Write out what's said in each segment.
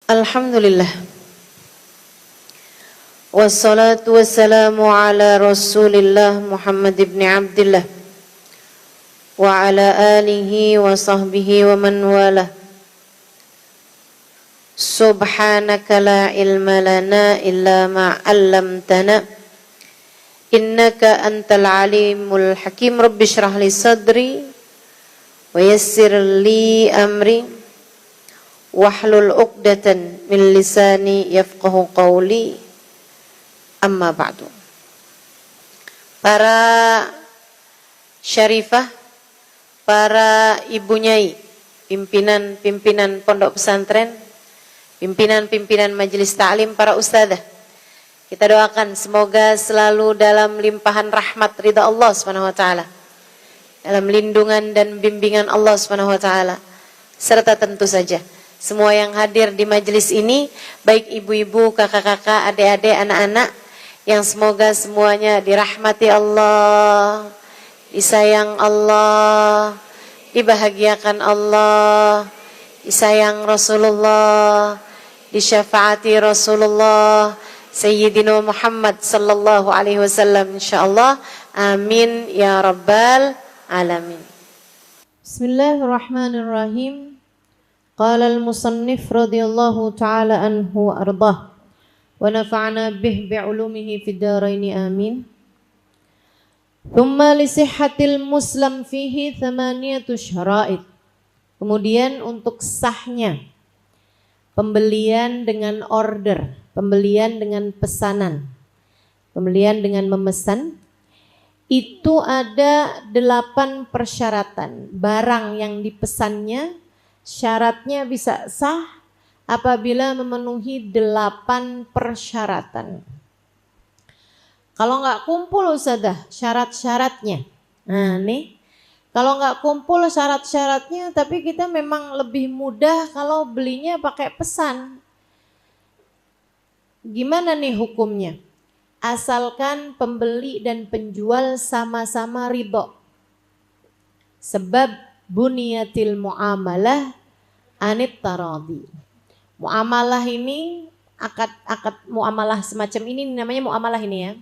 Alhamdulillah. Wassalatu wassalamu ala Rasulillah Muhammad ibn Abdillah wa ala alihi wa sahbihi wa man walah. Subhanaka la ilma lana illa ma 'allamtana innaka antal alimul hakim. Rabbi shrah li sadri wa yassir li amri wahlul 'uqdatan min lisani yafqahu qawli. Amma ba'du. Para syarifah, para ibu nyai, pimpinan pondok pesantren, pimpinan majelis ta'lim, para ustadzah, kita doakan semoga selalu dalam limpahan rahmat ridha Allah Subhanahu wa taala, dalam lindungan dan bimbingan Allah Subhanahu wa taala, serta tentu saja semua yang hadir di majelis ini, baik ibu-ibu, kakak-kakak, adik-adik, anak-anak, yang semoga semuanya dirahmati Allah, disayang Allah, dibahagiakan Allah, disayang Rasulullah, disyafaati Rasulullah Sayyidina Muhammad sallallahu alaihi wasallam, insyaallah. Amin ya rabbal alamin. Bismillahirrahmanirrahim. Qala al-musannif radhiyallahu ta'ala anhu wa ardah wa nafa'na bih bi'ulumihi fid dharaini amin. Thumma li sihhatil muslim fihi thamaniyatu syara'id. Kemudian untuk sahnya pembelian dengan order, pembelian dengan pesanan, pembelian dengan memesan, itu ada 8 persyaratan. Barang yang dipesannya syaratnya bisa sah apabila memenuhi 8 persyaratan. Kalau nggak kumpul Ustadzah syarat-syaratnya, nah nih, kalau nggak kumpul syarat-syaratnya, tapi kita memang lebih mudah kalau belinya pakai pesan. Gimana nih hukumnya? Asalkan pembeli dan penjual sama-sama ridho. Sebab buniyatil muamalah anit taradi. Muamalah ini, akad muamalah semacam ini namanya muamalah ini ya.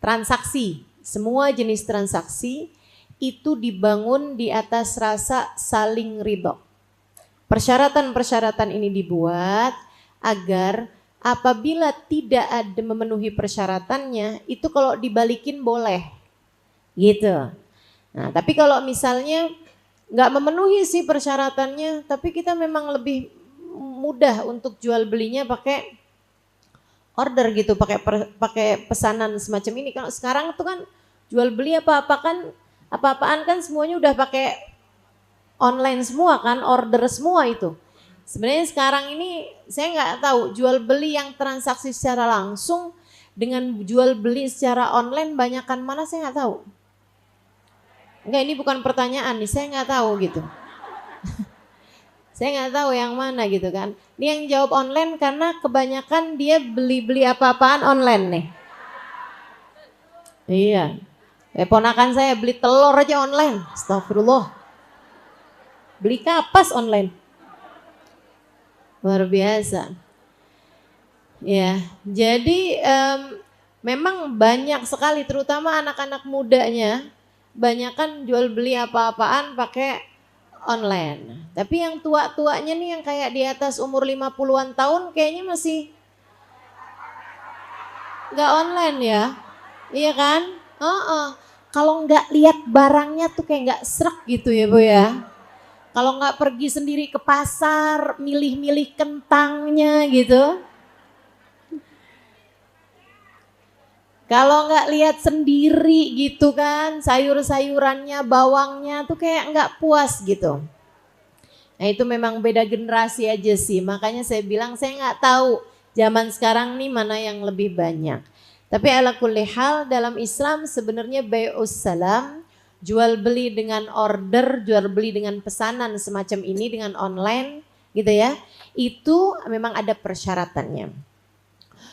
Transaksi, semua jenis transaksi itu dibangun di atas rasa saling ridho. Persyaratan-persyaratan ini dibuat agar apabila tidak ada memenuhi persyaratannya, itu kalau dibalikin boleh. Gitu. Nah, tapi kalau misalnya nggak memenuhi sih persyaratannya, tapi kita memang lebih mudah untuk jual belinya pakai order gitu, pakai pesanan semacam ini. Kalau sekarang tuh kan jual beli apa-apaan kan semuanya udah pakai online semua kan, order semua itu. Sebenarnya sekarang ini saya nggak tahu jual beli yang transaksi secara langsung dengan jual beli secara online banyakan mana, saya nggak tahu. Enggak, ini bukan pertanyaan nih, saya nggak tahu gitu. Saya nggak tahu yang mana gitu kan. Ini yang jawab online karena kebanyakan dia beli apa-apaan online nih. Iya. Ponakan saya beli telur aja online. Astagfirullah. Beli kapas online. Luar biasa. Ya, jadi memang banyak sekali, terutama anak-anak mudanya, banyakan jual beli apa-apaan pakai online. Tapi yang tua-tuanya nih, yang kayak di atas umur 50-an tahun kayaknya masih nggak online ya. Iya kan? Kalau nggak lihat barangnya tuh kayak nggak srek gitu ya Bu ya. Kalau nggak pergi sendiri ke pasar, milih-milih kentangnya gitu. Kalau nggak lihat sendiri gitu kan, sayur-sayurannya, bawangnya tuh kayak nggak puas gitu. Nah itu memang beda generasi aja sih, makanya saya bilang saya nggak tahu zaman sekarang nih mana yang lebih banyak. Tapi ala kulli hal dalam Islam sebenarnya bai'us salam, jual beli dengan order, jual beli dengan pesanan semacam ini dengan online gitu ya, itu memang ada persyaratannya.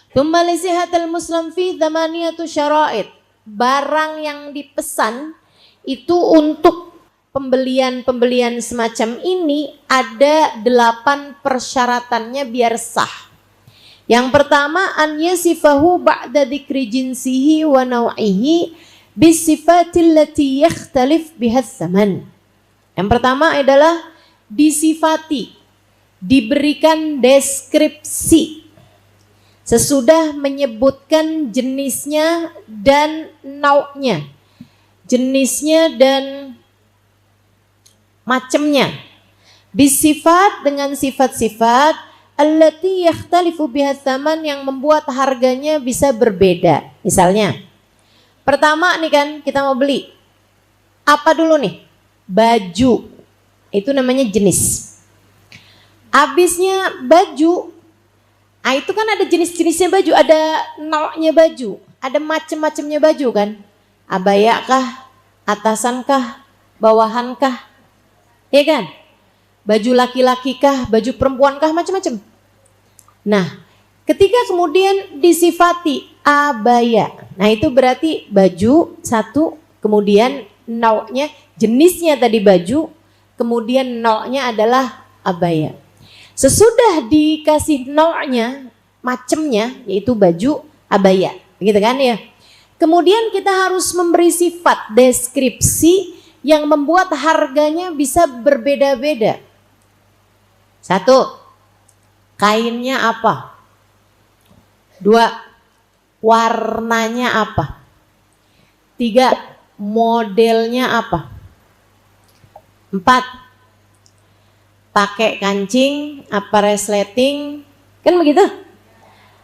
Tsumma li sihatil muslim fi thamaniyatu syara'id. Barang yang dipesan itu untuk pembelian semacam ini ada 8 persyaratannya biar sah. Yang pertama, an yasifahu ba'da dzikri jinsihi wa naw'ihi bisifatil lati yakhtalif biha tsaman. Yang pertama adalah disifati, diberikan deskripsi sesudah menyebutkan jenisnya dan nau'nya, jenisnya dan macamnya. Bisifat dengan sifat-sifat allati yakhtalifu biha tsaman yang membuat harganya bisa berbeda. Misalnya, pertama nih kan kita mau beli apa dulu nih? Baju. Itu namanya jenis. Habisnya baju. Ah, itu kan ada jenis-jenisnya baju, ada nau'nya baju, ada macam-macamnya baju kan. Abaya kah, atasan kah, bawahan kah? Ya kan? Baju laki-laki kah, baju perempuan kah, macam-macam. Nah, ketika kemudian disifati abaya. Nah, itu berarti baju satu, kemudian nau'nya, jenisnya tadi baju, kemudian nau'nya adalah abaya. Sesudah dikasih nau'nya, macamnya, yaitu baju, abaya. Begitu kan ya? Kemudian kita harus memberi sifat, deskripsi yang membuat harganya bisa berbeda-beda. Satu, kainnya apa? Dua, warnanya apa? Tiga, modelnya apa? Empat, pakai kancing, apa resleting, kan begitu?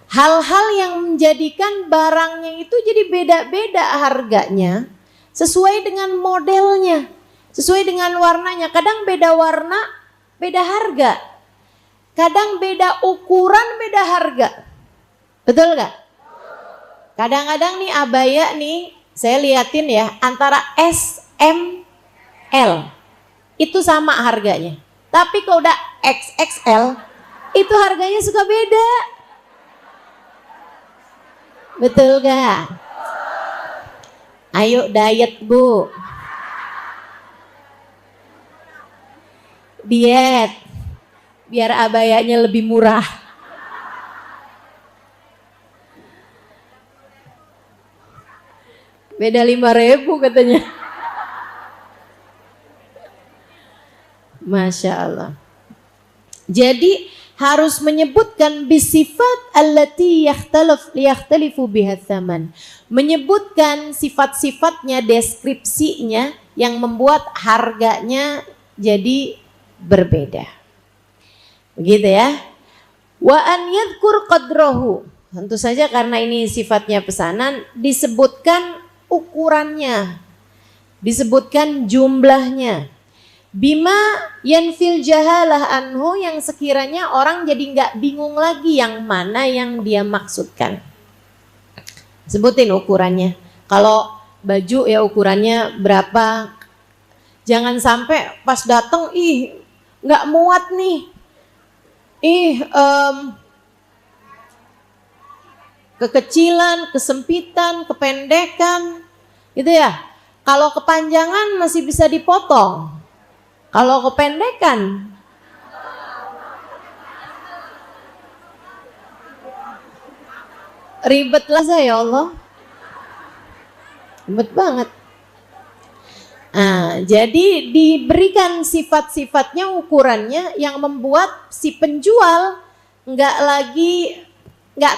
Hal-hal yang menjadikan barangnya itu jadi beda-beda harganya sesuai dengan modelnya, sesuai dengan warnanya. Kadang beda warna, beda harga. Kadang beda ukuran, beda harga. Betul gak? Kadang-kadang nih abaya nih, saya liatin ya, antara S, M, L itu sama harganya. Tapi kalau udah XXL itu harganya suka beda. Betul gak? Ayo diet Bu. Diet. Biar abayanya lebih murah. Beda 5.000 katanya. Masya Allah. Jadi harus menyebutkan bisifat allati yakhtalifu biha tsaman. Menyebutkan sifat-sifatnya, deskripsinya yang membuat harganya jadi berbeda. Begitu ya. Wa an yadhkur qadrahu. Tentu saja karena ini sifatnya pesanan, disebutkan ukurannya, disebutkan jumlahnya. Bima yanfil jahalah anhu, yang sekiranya orang jadi nggak bingung lagi yang mana yang dia maksudkan. Sebutin ukurannya. Kalau baju ya ukurannya berapa. Jangan sampai pas datang nggak muat nih. Kekecilan, kesempitan, kependekan. Gitu ya. Kalau kepanjangan masih bisa dipotong. Kalau kependekan, ribet lah saya, ya Allah. Ribet banget. Nah, jadi diberikan sifat-sifatnya, ukurannya yang membuat si penjual nggak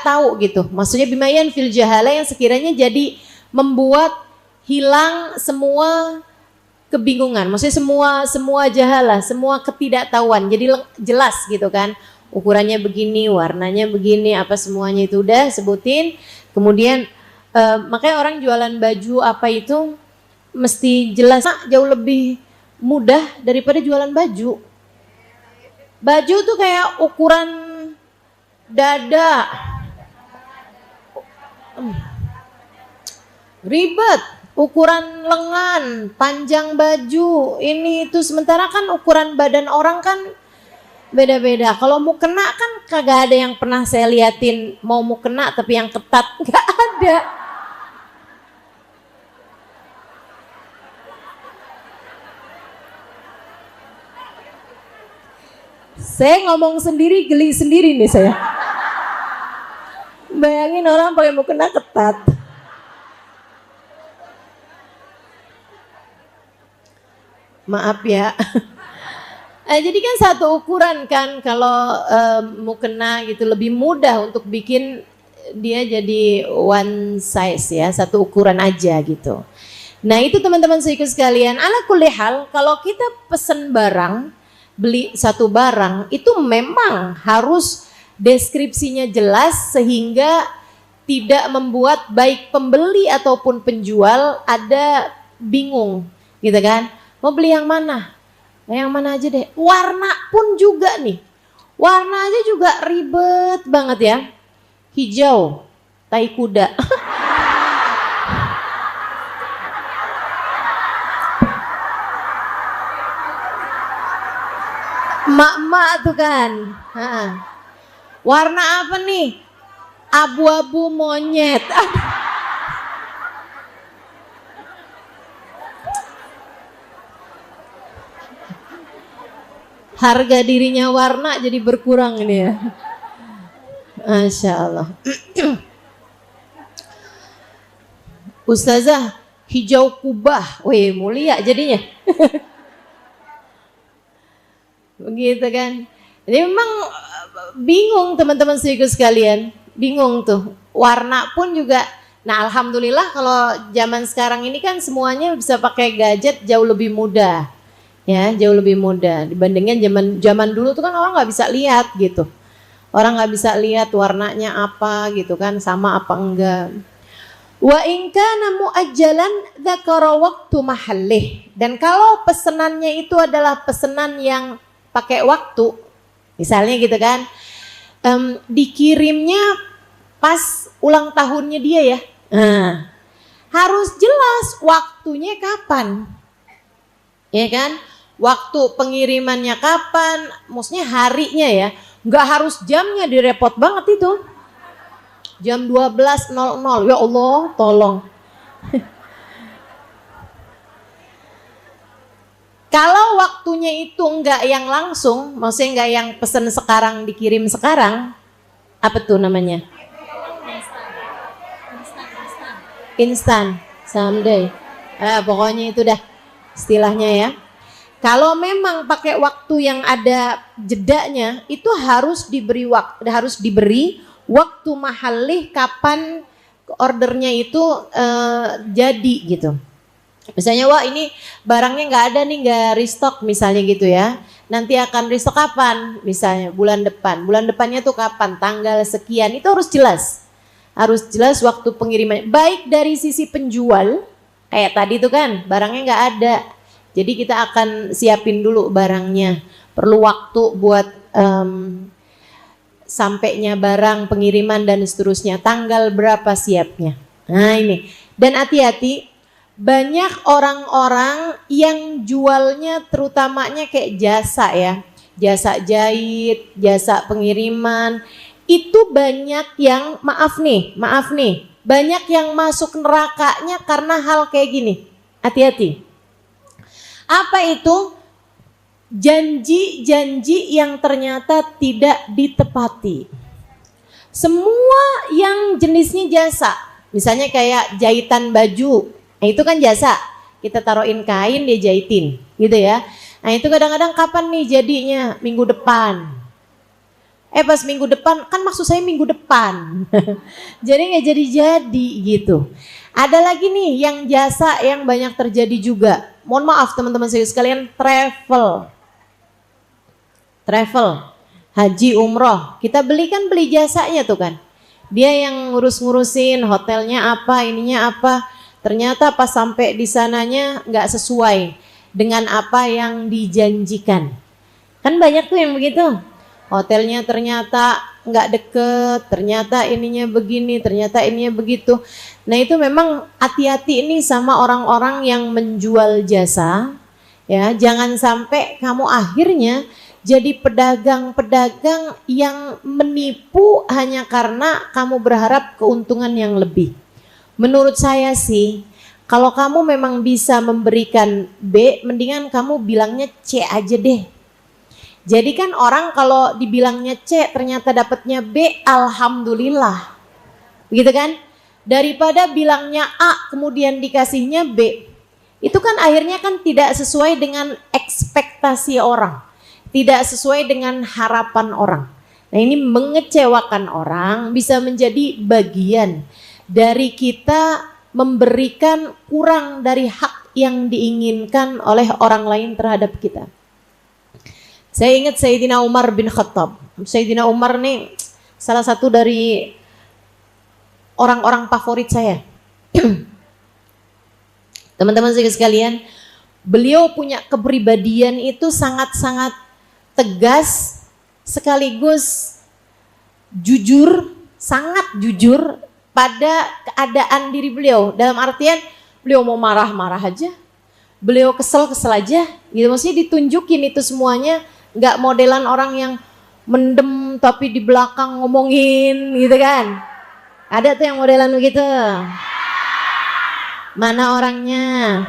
tahu gitu. Maksudnya bimayan fil jahala, yang sekiranya jadi membuat hilang semua kebingungan, maksudnya semua jahalah, semua ketidaktahuan, jadi jelas gitu kan, ukurannya begini, warnanya begini, apa semuanya itu udah sebutin. Kemudian makanya orang jualan baju apa itu mesti jelas, jauh lebih mudah daripada jualan baju. Baju tuh kayak ukuran dada, ribet. Ukuran lengan, panjang baju, ini itu. Sementara kan ukuran badan orang kan beda-beda. Kalau mau kena kan kagak ada yang pernah saya liatin mau kena tapi yang ketat, nggak ada. Saya ngomong sendiri, geli sendiri nih saya. Bayangin orang pakai mukena ketat. Maaf ya. Jadi kan satu ukuran kan kalau mukena gitu lebih mudah untuk bikin dia jadi one size ya, satu ukuran aja gitu. Nah itu teman-teman saudaraku sekalian, ala kulli hal kalau kita pesen barang, beli satu barang itu memang harus deskripsinya jelas sehingga tidak membuat baik pembeli ataupun penjual ada bingung gitu kan. Mau beli yang mana? Yang mana aja deh. Warna pun juga nih. Warna aja juga ribet banget ya. Hijau, tai kuda. Emak-emak tuh kan. Warna apa nih? Abu-abu monyet. Harga dirinya warna jadi berkurang ini ya. Masya Allah. Ustazah, hijau kubah. Wih, mulia jadinya. Begitu kan. Jadi memang bingung teman-teman saudaraku sekalian. Bingung tuh. Warna pun juga. Nah alhamdulillah kalau zaman sekarang ini kan semuanya bisa pakai gadget jauh lebih mudah. Ya jauh lebih mudah dibandingkan zaman dulu tuh kan orang nggak bisa lihat gitu, orang nggak bisa lihat warnanya apa gitu kan, sama apa enggak. Wa in kana muajjalan dzakara waktu mahallih, dan kalau pesenannya itu adalah pesanan yang pakai waktu, misalnya gitu kan, dikirimnya pas ulang tahunnya dia ya, harus jelas waktunya kapan, ya kan? Waktu pengirimannya kapan, maksudnya harinya ya, nggak harus jamnya, direpot banget itu. Jam 12.00, ya Allah tolong. Kalau waktunya itu nggak yang langsung, maksudnya nggak yang pesen sekarang dikirim sekarang, apa tuh namanya? Instan, someday. Pokoknya itu dah istilahnya ya. Kalau memang pakai waktu yang ada jedanya, itu harus diberi waktu mahallih kapan ordernya itu jadi gitu. Misalnya wah ini barangnya nggak ada nih, nggak restock misalnya gitu ya. Nanti akan restock kapan? Misalnya bulan depan. Bulan depannya tuh kapan? Tanggal sekian. Itu harus jelas. Harus jelas waktu pengiriman. Baik dari sisi penjual, kayak tadi tuh kan barangnya nggak ada. Jadi kita akan siapin dulu barangnya. Perlu waktu buat sampainya barang, pengiriman dan seterusnya. Tanggal berapa siapnya. Nah ini. Dan hati-hati, banyak orang-orang yang jualnya terutamanya kayak jasa ya. Jasa jahit, jasa pengiriman. Itu banyak yang, maaf nih. Banyak yang masuk nerakanya karena hal kayak gini. Hati-hati. Apa itu? Janji-janji yang ternyata tidak ditepati. Semua yang jenisnya jasa, misalnya kayak jahitan baju, nah itu kan jasa. Kita taruhin kain, dia jahitin, gitu ya. Nah itu kadang-kadang kapan nih jadinya? Minggu depan. Pas minggu depan, kan maksud saya minggu depan. Jadi nggak jadi-jadi gitu. Ada lagi nih yang jasa yang banyak terjadi juga. Mohon maaf teman-teman sekalian, travel, haji, umroh. Kita beli jasanya tuh kan. Dia yang ngurus-ngurusin hotelnya apa, ininya apa. Ternyata pas sampai di sananya nggak sesuai dengan apa yang dijanjikan. Kan banyak tuh yang begitu. Hotelnya ternyata nggak deket, ternyata ininya begini, ternyata ininya begitu. Nah itu memang hati-hati ini sama orang-orang yang menjual jasa, ya. Jangan sampai kamu akhirnya jadi pedagang-pedagang yang menipu hanya karena kamu berharap keuntungan yang lebih. Menurut saya sih, kalau kamu memang bisa memberikan B, mendingan kamu bilangnya C aja deh. Jadi kan orang kalau dibilangnya C ternyata dapatnya B, alhamdulillah. Begitu kan? Daripada bilangnya A kemudian dikasihnya B. Itu kan akhirnya kan tidak sesuai dengan ekspektasi orang. Tidak sesuai dengan harapan orang. Nah, ini mengecewakan orang bisa menjadi bagian dari kita memberikan kurang dari hak yang diinginkan oleh orang lain terhadap kita. Saya ingat Sayyidina Umar bin Khattab. Sayyidina Umar nih salah satu dari orang-orang favorit saya. Teman-teman sekalian, beliau punya kepribadian itu sangat-sangat tegas sekaligus jujur, sangat jujur pada keadaan diri beliau. Dalam artian beliau mau marah-marah aja, beliau kesel-kesel aja. Gitu, maksudnya ditunjukin itu semuanya, nggak modelan orang yang mendem tapi di belakang ngomongin gitu kan. Ada tuh yang modelan begitu. Mana orangnya?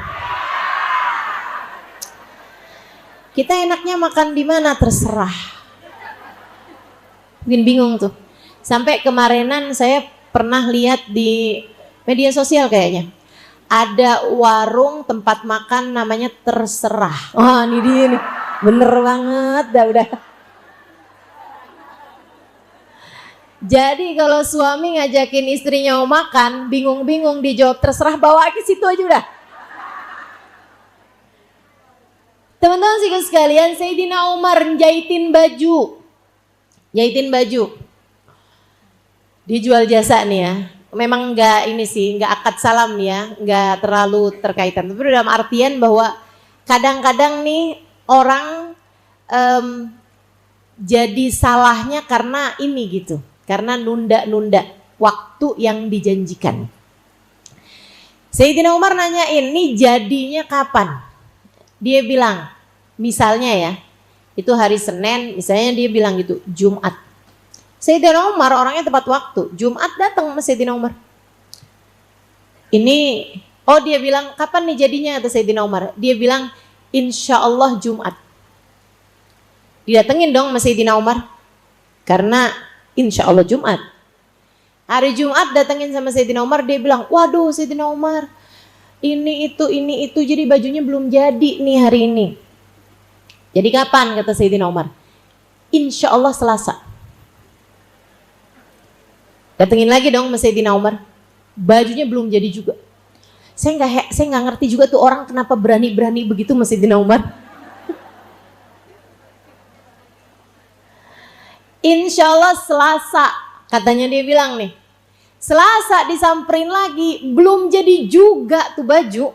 Kita enaknya makan di mana terserah. Mungkin bingung tuh. Sampai kemarinan saya pernah lihat di media sosial kayaknya. Ada warung tempat makan namanya terserah. Wah, ini dia nih. Bener banget dah udah. Jadi kalau suami ngajakin istrinya mau makan, bingung-bingung dijawab terserah, bawa ke situ aja udah. Teman-teman sekalian, Sayyidina Umar jahitin baju. Jahitin baju. Dia jual jasa nih ya. Memang enggak ini sih, enggak akad salam ya, enggak terlalu terkaitan. Tapi dalam artian bahwa kadang-kadang nih orang jadi salahnya karena ini gitu. Karena nunda-nunda waktu yang dijanjikan. Sayyidina Umar nanyain, ini jadinya kapan? Dia bilang, misalnya ya, itu hari Senin, misalnya dia bilang gitu, Jumat. Sayyidina Umar orangnya tepat waktu, Jumat datang sama Sayyidina Umar. Ini, oh dia bilang, kapan nih jadinya kata Sayyidina Umar? Dia bilang, insya Allah Jumat. Didatengin dong sama Sayyidina Umar. Karena insya Allah Jumat. Hari Jumat datengin sama Sayyidina Umar, dia bilang, waduh Sayyidina Umar, ini itu, jadi bajunya belum jadi nih hari ini. Jadi kapan kata Sayyidina Umar? Insya Allah Selasa. Datengin lagi dong sama Sayyidina Umar, bajunya belum jadi juga. Saya nggak ngerti juga tuh orang kenapa berani-berani begitu sama Sayyidina Umar. Insya Allah Selasa, katanya dia bilang nih. Selasa disamperin lagi, belum jadi juga tuh baju.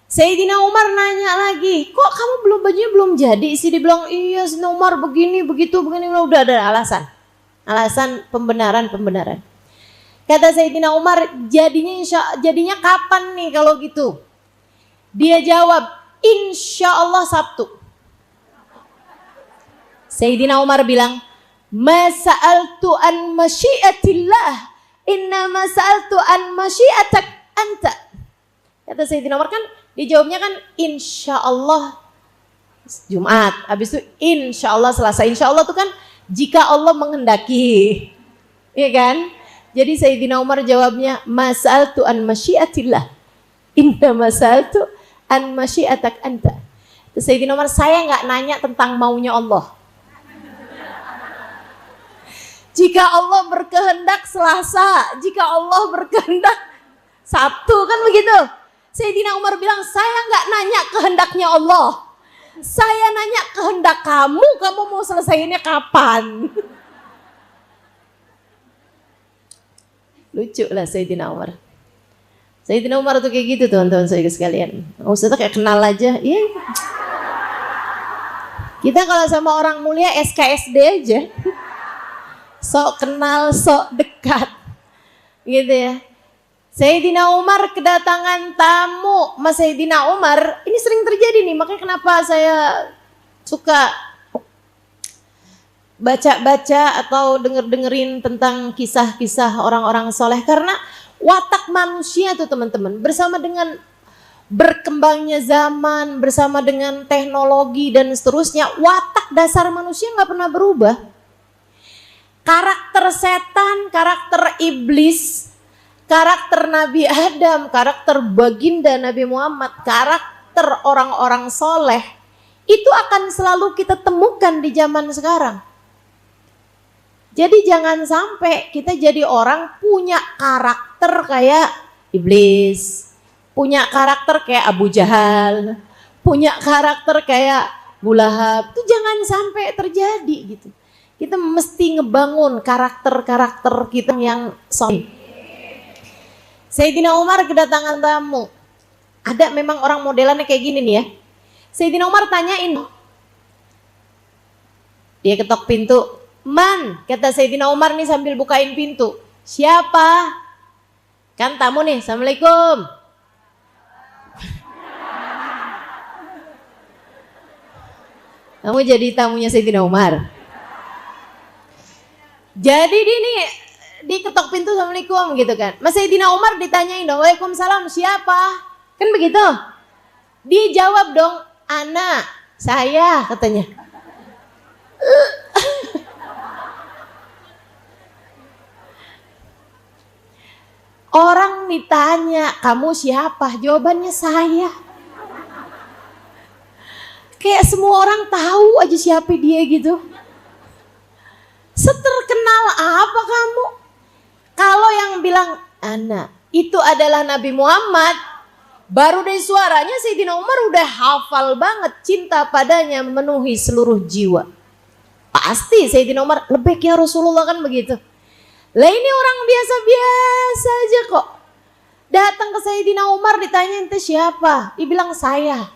Sayyidina Umar nanya lagi, kok kamu bajunya belum jadi sih? Dia bilang, iya Sayyidina Umar begini, begitu, begini. Udah ada alasan. Alasan pembenaran. Kata Sayyidina Umar, jadinya kapan nih kalau gitu? Dia jawab, insya Allah Sabtu. Sayyidina Umar bilang, ma sa'altu an masyiatillah, inna ma sa'altu an masyiatak anta. Kata Sayyidina Umar kan, dijawabnya kan insya Allah Jumat, habis itu insya Allah Selasa. Insya Allah itu kan jika Allah menghendaki, ya kan? Jadi Sayyidina Umar jawabnya, ma sa'altu an masyiatillah, inna ma sa'altu an masyiatak anta. Sayyidina Umar, saya nggak nanya tentang maunya Allah. Jika Allah berkehendak Selasa, jika Allah berkehendak Sabtu, kan begitu. Sayyidina Umar bilang, saya nggak nanya kehendaknya Allah, saya nanya kehendak kamu mau selesaiinnya kapan. Lucu lah Sayyidina Umar. Sayyidina Umar tuh kayak gitu teman-teman saya sekalian. Ustaz kayak kenal aja, iya. Kita kalau sama orang mulia SKSD aja. Sok kenal, sok dekat, gitu ya. Sayyidina Umar kedatangan tamu, Mas Sayyidina Umar, ini sering terjadi nih, makanya kenapa saya suka baca-baca atau denger-dengerin tentang kisah-kisah orang-orang soleh, karena watak manusia tuh teman-teman, bersama dengan berkembangnya zaman bersama dengan teknologi dan seterusnya, watak dasar manusia nggak pernah berubah. Karakter setan, karakter iblis, karakter Nabi Adam, karakter baginda Nabi Muhammad, karakter orang-orang soleh, itu akan selalu kita temukan di zaman sekarang. Jadi jangan sampai kita jadi orang punya karakter kayak iblis, punya karakter kayak Abu Jahal, punya karakter kayak Abu Lahab. Itu jangan sampai terjadi gitu. Kita mesti ngebangun karakter-karakter kita yang soleh. Sayyidina Umar kedatangan tamu. Ada memang orang modelannya kayak gini nih ya. Sayyidina Umar tanyain. Dia ketok pintu. Man, kata Sayyidina Umar nih sambil bukain pintu. Siapa? Kan tamu nih, Assalamualaikum. Kamu jadi tamunya Sayyidina Umar. Jadi diketok pintu, Assalamualaikum gitu kan. Mas Sayyidina Umar ditanyain dong, Waalaikumsalam, siapa? Kan begitu. Dijawab dong, Ana, saya katanya. Orang ditanya, kamu siapa? Jawabannya saya. Kayak semua orang tahu aja siapa dia gitu. Seterkenal apa kamu? Kalau yang bilang, Ana, itu adalah Nabi Muhammad, baru dari suaranya Sayyidina Umar udah hafal banget, cinta padanya memenuhi seluruh jiwa. Pasti Sayyidina Umar, lebih ya Rasulullah kan begitu. Lah ini orang biasa-biasa aja kok. Datang ke Sayyidina Umar ditanya ente siapa? Dibilang saya.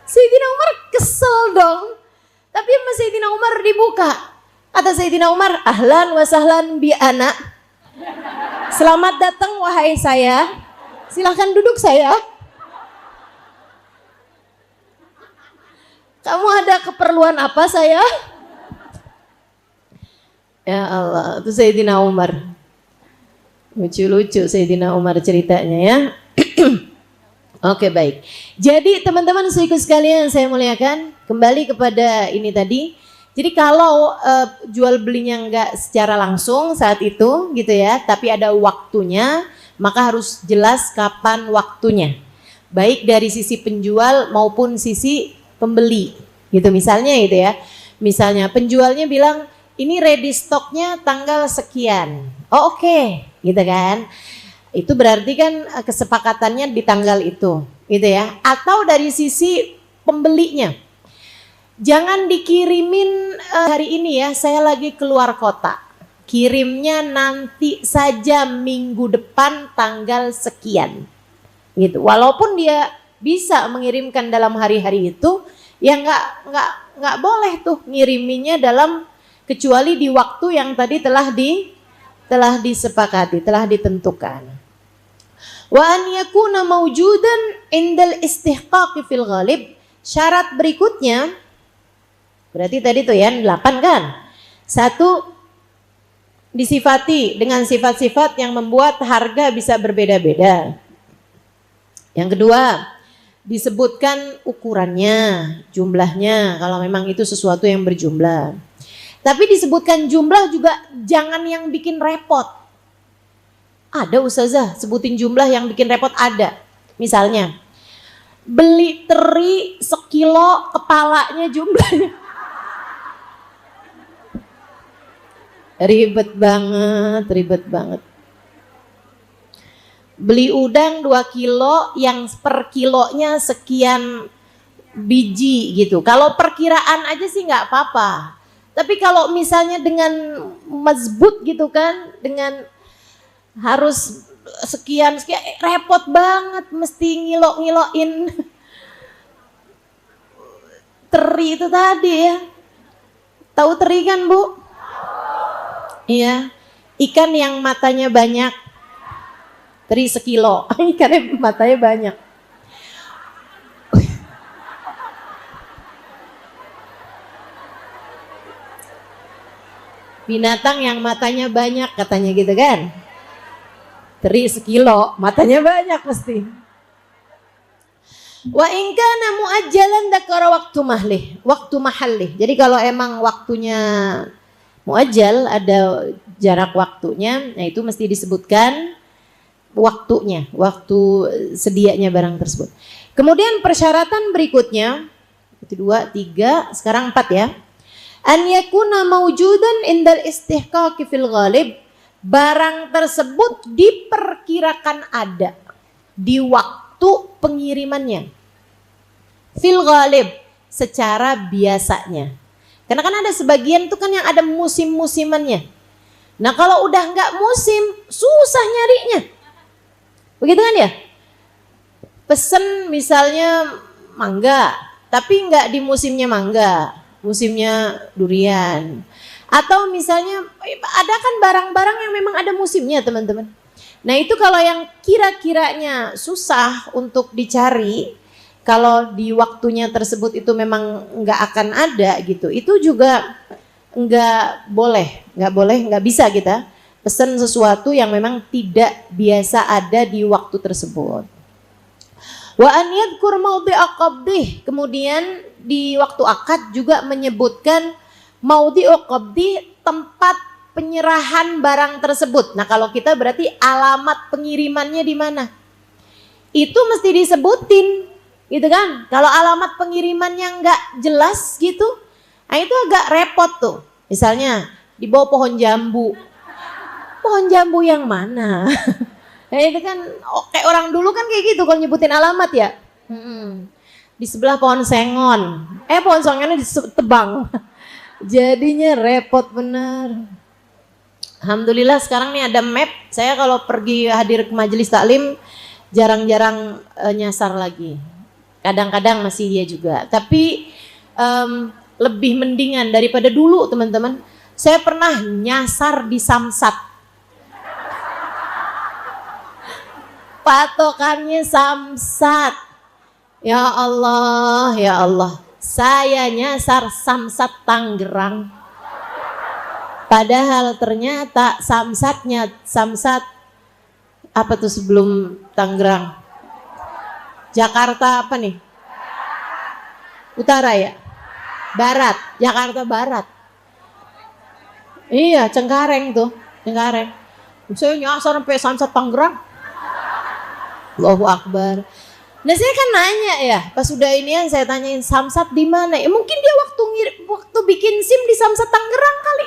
Sayyidina Umar kesel dong. Tapi sama Sayyidina Umar dibuka. Kata Sayyidina Umar, ahlan wa sahlan bi ana. Selamat datang wahai saya. Silahkan duduk saya. Kamu ada keperluan apa saya? Ya Allah, itu Sayyidina Umar. Lucu-lucu Sayyidina Umar ceritanya ya. Oke, baik. Jadi teman-teman saudaraku sekalian saya muliakan, kembali kepada ini tadi. Jadi kalau jual belinya enggak secara langsung saat itu gitu ya, tapi ada waktunya, maka harus jelas kapan waktunya. Baik dari sisi penjual maupun sisi pembeli. Gitu misalnya gitu ya. Misalnya penjualnya bilang ini ready stocknya tanggal sekian. Oh oke, gitu kan. Itu berarti kan kesepakatannya di tanggal itu, gitu ya. Atau dari sisi pembelinya. Jangan dikirimin hari ini ya, saya lagi keluar kota. Kirimnya nanti saja minggu depan tanggal sekian. Gitu. Walaupun dia bisa mengirimkan dalam hari-hari itu, ya nggak boleh tuh ngiriminnya dalam kecuali di waktu yang tadi telah disepakati, telah ditentukan. Wa an yakuna mawjudan indal istihqaqi fil ghalib. Syarat berikutnya berarti tadi tuh ya 8 kan. 1, disifati dengan sifat-sifat yang membuat harga bisa berbeda-beda. Yang kedua, disebutkan ukurannya, jumlahnya kalau memang itu sesuatu yang berjumlah. Tapi disebutkan jumlah juga jangan yang bikin repot. Ada ustazah sebutin jumlah yang bikin repot ada. Misalnya beli teri sekilo kepalanya jumlahnya. Ribet banget. Beli udang 2 kilo yang per kilonya sekian biji gitu. Kalau perkiraan aja sih nggak apa-apa. Tapi kalau misalnya dengan mazbut gitu kan, dengan harus sekian repot banget, mesti ngilo-ngiloin teri itu tadi ya. Tahu teri kan Bu? Iya, ikan yang matanya banyak, teri sekilo, ikannya matanya banyak. Binatang yang matanya banyak katanya gitu kan. teri sekilo, matanya banyak pasti. Wa in kana muajjalan dzakara waktu mahalih. Jadi kalau emang waktunya muajjal, ada jarak waktunya, nah itu mesti disebutkan waktunya, waktu sedianya barang tersebut. Kemudian persyaratan berikutnya, itu 2, 3, sekarang 4 ya. An yakuna mawjudan indal istihqaqi fil ghalib. Barang tersebut diperkirakan ada di waktu pengirimannya. Fil ghalib, secara biasanya. Karena kan ada sebagian tuh kan yang ada musim-musimannya. Nah kalau udah nggak musim, susah nyarinya. Begitu kan ya? Pesen misalnya mangga, tapi nggak di musimnya mangga, musimnya durian. Atau misalnya ada kan barang-barang yang memang ada musimnya teman-teman. Nah itu kalau yang kira-kiranya susah untuk dicari, kalau di waktunya tersebut itu memang nggak akan ada gitu, itu juga nggak boleh, nggak bisa kita pesan sesuatu yang memang tidak biasa ada di waktu tersebut. Wa an yadhkur mawdi'a qabdih, kemudian di waktu akad juga menyebutkan mawdi'u qabdi, tempat penyerahan barang tersebut. Nah kalau kita berarti alamat pengirimannya di mana, itu mesti disebutin gitu kan. Kalau alamat pengirimannya nggak jelas gitu, nah itu agak repot tuh. Misalnya di bawah pohon jambu yang mana? Nah itu kan kayak orang dulu kan kayak gitu kalau nyebutin alamat ya. Di sebelah pohon sengon, pohon sengonnya ditebang. Jadinya repot bener. Alhamdulillah sekarang nih ada map. Saya kalau pergi hadir ke majelis taklim jarang-jarang nyasar lagi. Kadang-kadang masih dia juga. Tapi lebih mendingan daripada dulu teman-teman. Saya pernah nyasar di Samsat. Patokannya Samsat. Ya Allah, ya Allah. Saya nyasar Samsat Tangerang. Padahal ternyata Samsat apa tuh sebelum Tangerang? Jakarta apa nih? Utara ya? Barat, Jakarta Barat. Iya, Cengkareng tuh, Cengkareng. Saya nyasar sampai Samsat Tangerang. Allahu Akbar. Nah saya kan nanya ya, pas sudah ini yang saya tanyain Samsat di mana? Ya mungkin dia waktu bikin SIM di Samsat Tangerang kali.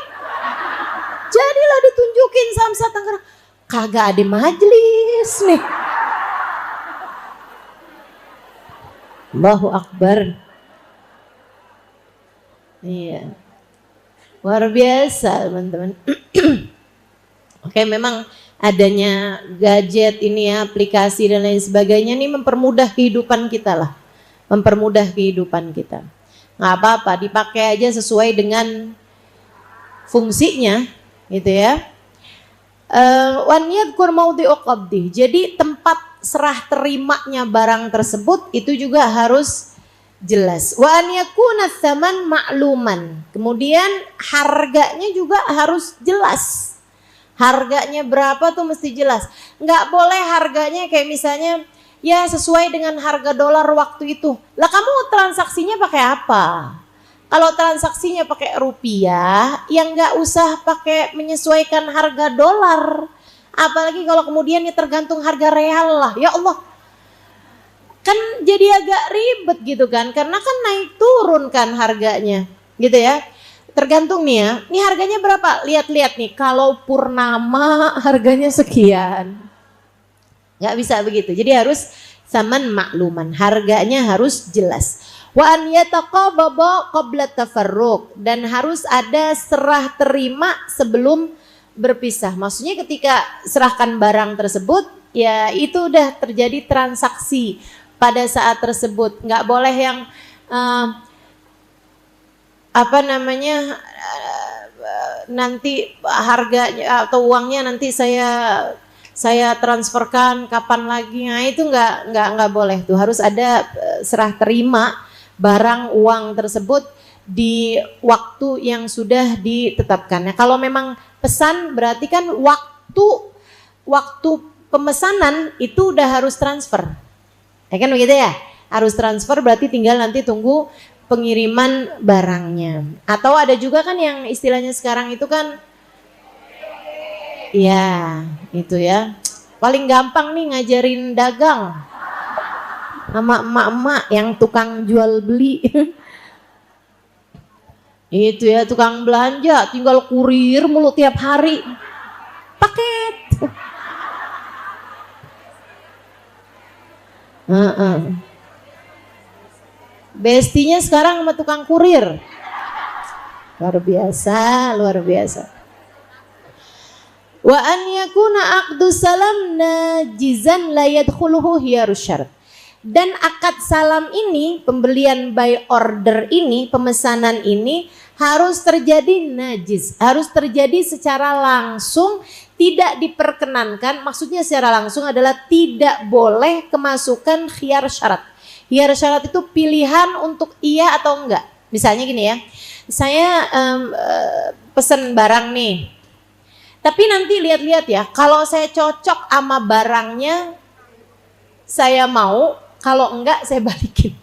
Jadilah ditunjukin Samsat Tangerang. Kagak ada majelis nih. Allahu Akbar. Iya. Luar biasa teman-teman. Oke, memang adanya gadget ini ya, aplikasi dan lain sebagainya ini mempermudah kehidupan kita lah. Mempermudah kehidupan kita. Nggak apa-apa, dipakai aja sesuai dengan fungsinya gitu ya. Wan yadhkur mawdi'u qabdi. Jadi tempat serah terimanya barang tersebut itu juga harus jelas. Wa an yakuna tsaman ma'luman. Kemudian harganya juga harus jelas. Harganya berapa tuh mesti jelas. Nggak boleh harganya kayak misalnya ya sesuai dengan harga dolar waktu itu. Lah kamu transaksinya pakai apa? Kalau transaksinya pakai rupiah, ya nggak usah pakai menyesuaikan harga dolar. Apalagi kalau kemudian ya tergantung harga real lah. Ya Allah, kan jadi agak ribet gitu kan. Karena kan naik turun kan harganya gitu ya. Tergantung nih ya, ini harganya berapa? Lihat-lihat nih, kalau purnama harganya sekian. Nggak bisa begitu, jadi harus saman makluman, harganya harus jelas. Wa an yataqabada qabla tafarruq, dan harus ada serah terima sebelum berpisah. Maksudnya ketika serahkan barang tersebut, ya itu udah terjadi transaksi pada saat tersebut. Nggak boleh yang nanti harganya atau uangnya nanti saya transferkan kapan lagi. Nah itu nggak boleh tuh, harus ada serah terima barang uang tersebut di waktu yang sudah ditetapkan. Nah, kalau memang pesan berarti kan waktu pemesanan itu udah harus transfer. Ya kan begitu ya? Harus transfer berarti tinggal nanti tunggu pengiriman barangnya. Atau ada juga kan yang istilahnya sekarang itu kan, ya itu ya. Paling gampang nih ngajarin dagang sama emak-emak yang tukang jual beli. Itu ya, tukang belanja tinggal kurir mulu tiap hari. Paket. Bestinya sekarang sama tukang kurir. Luar biasa, luar biasa. Wa an yakuna aqdu salam najizan la yadkhuluhu hiyarus syarat. Dan akad salam ini, pembelian by order ini, pemesanan ini harus terjadi najis, harus terjadi secara langsung, tidak diperkenankan. Maksudnya secara langsung adalah tidak boleh kemasukan khiyar syarat. Khiyar syarat itu pilihan untuk iya atau enggak. Misalnya gini ya, saya pesen barang nih, tapi nanti lihat-lihat ya, kalau saya cocok sama barangnya saya mau, kalau enggak saya balikin,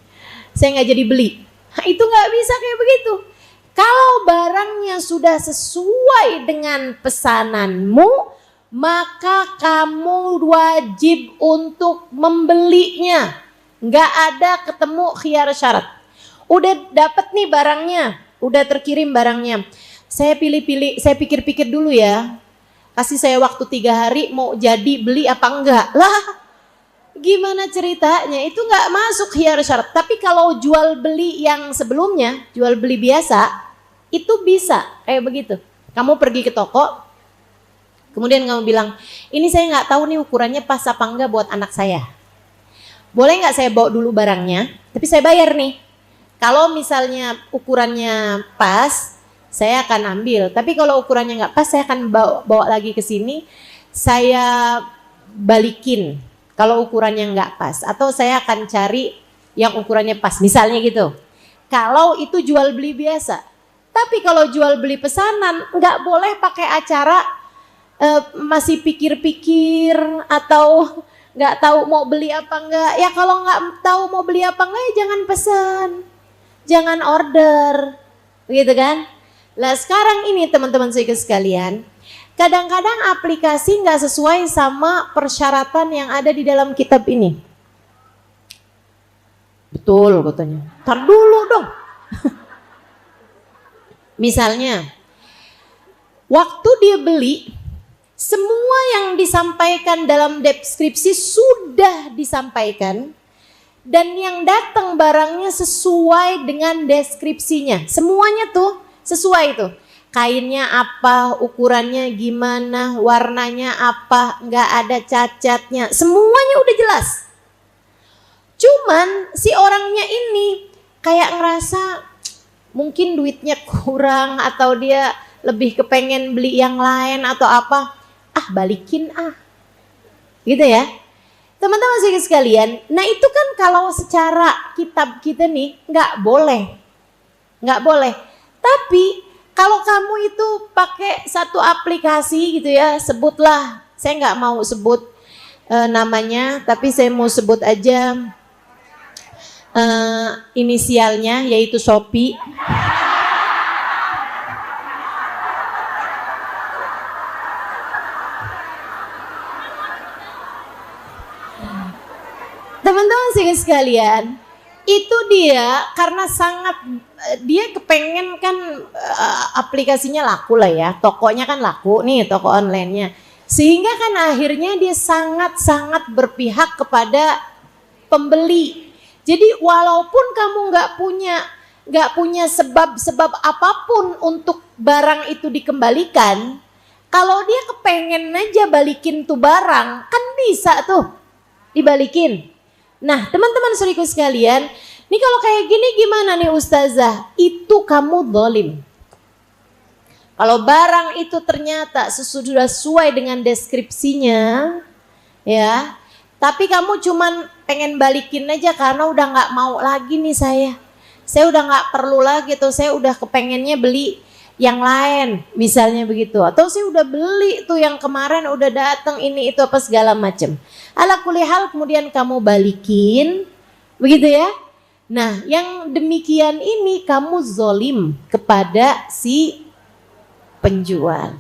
saya nggak jadi beli. Nah, itu nggak bisa kayak begitu. Kalau barangnya sudah sesuai dengan pesananmu, maka kamu wajib untuk membelinya. Nggak ada ketemu khiyar syarat. Udah dapet nih barangnya, udah terkirim barangnya. Saya pilih-pilih, saya pikir-pikir dulu ya. Kasih saya waktu 3 hari mau jadi beli apa enggak. Lah, gimana ceritanya? Itu nggak masuk khiyar syarat. Tapi kalau jual beli yang sebelumnya, jual beli biasa, itu bisa kayak begitu. Kamu pergi ke toko, kemudian kamu bilang, ini saya nggak tahu nih ukurannya pas apa enggak buat anak saya. Boleh nggak saya bawa dulu barangnya, tapi saya bayar nih. Kalau misalnya ukurannya pas, saya akan ambil. Tapi kalau ukurannya nggak pas, saya akan bawa lagi ke sini, saya balikin. Kalau ukurannya nggak pas, atau saya akan cari yang ukurannya pas, misalnya gitu. Kalau itu jual beli biasa. Tapi kalau jual beli pesanan, nggak boleh pakai acara masih pikir-pikir atau nggak tahu mau beli apa enggak. Ya kalau nggak tahu mau beli apa enggak, ya jangan pesan, jangan order, gitu kan? Lah sekarang ini teman-teman sekalian, kadang-kadang aplikasi nggak sesuai sama persyaratan yang ada di dalam kitab ini. Betul katanya. Tar dulu dong. Misalnya, waktu dia beli, semua yang disampaikan dalam deskripsi sudah disampaikan, dan yang datang barangnya sesuai dengan deskripsinya. Semuanya tuh sesuai tuh. Kainnya apa, ukurannya gimana, warnanya apa, nggak ada cacatnya, semuanya udah jelas. Cuman si orangnya ini kayak ngerasa mungkin duitnya kurang atau dia lebih kepengen beli yang lain atau apa, balikin gitu ya. Teman-teman sekalian, nah itu kan kalau secara kitab kita nih nggak boleh. Tapi kalau kamu itu pakai satu aplikasi gitu ya, sebutlah, saya nggak mau sebut namanya, tapi saya mau sebut aja inisialnya, yaitu Shopee. Teman-teman sekalian, itu dia karena dia kepengen kan aplikasinya laku lah ya, tokonya kan laku nih, toko online-nya. Sehingga kan akhirnya dia sangat-sangat berpihak kepada pembeli. Jadi walaupun kamu nggak punya sebab apapun untuk barang itu dikembalikan, kalau dia kepengen aja balikin tuh barang, kan bisa tuh dibalikin. Nah teman-teman saudaraku sekalian, nih kalau kayak gini gimana nih ustazah? Itu kamu zalim. Kalau barang itu ternyata sudah sesuai dengan deskripsinya, ya, tapi kamu cuman pengen balikin aja karena udah nggak mau lagi nih saya udah nggak perlu lagi tuh, saya udah kepengennya beli yang lain, misalnya begitu. Atau sih udah beli tuh yang kemarin udah datang ini itu apa segala macam. Ala kulli hal kemudian kamu balikin, begitu ya. Nah, yang demikian ini kamu zolim kepada si penjual,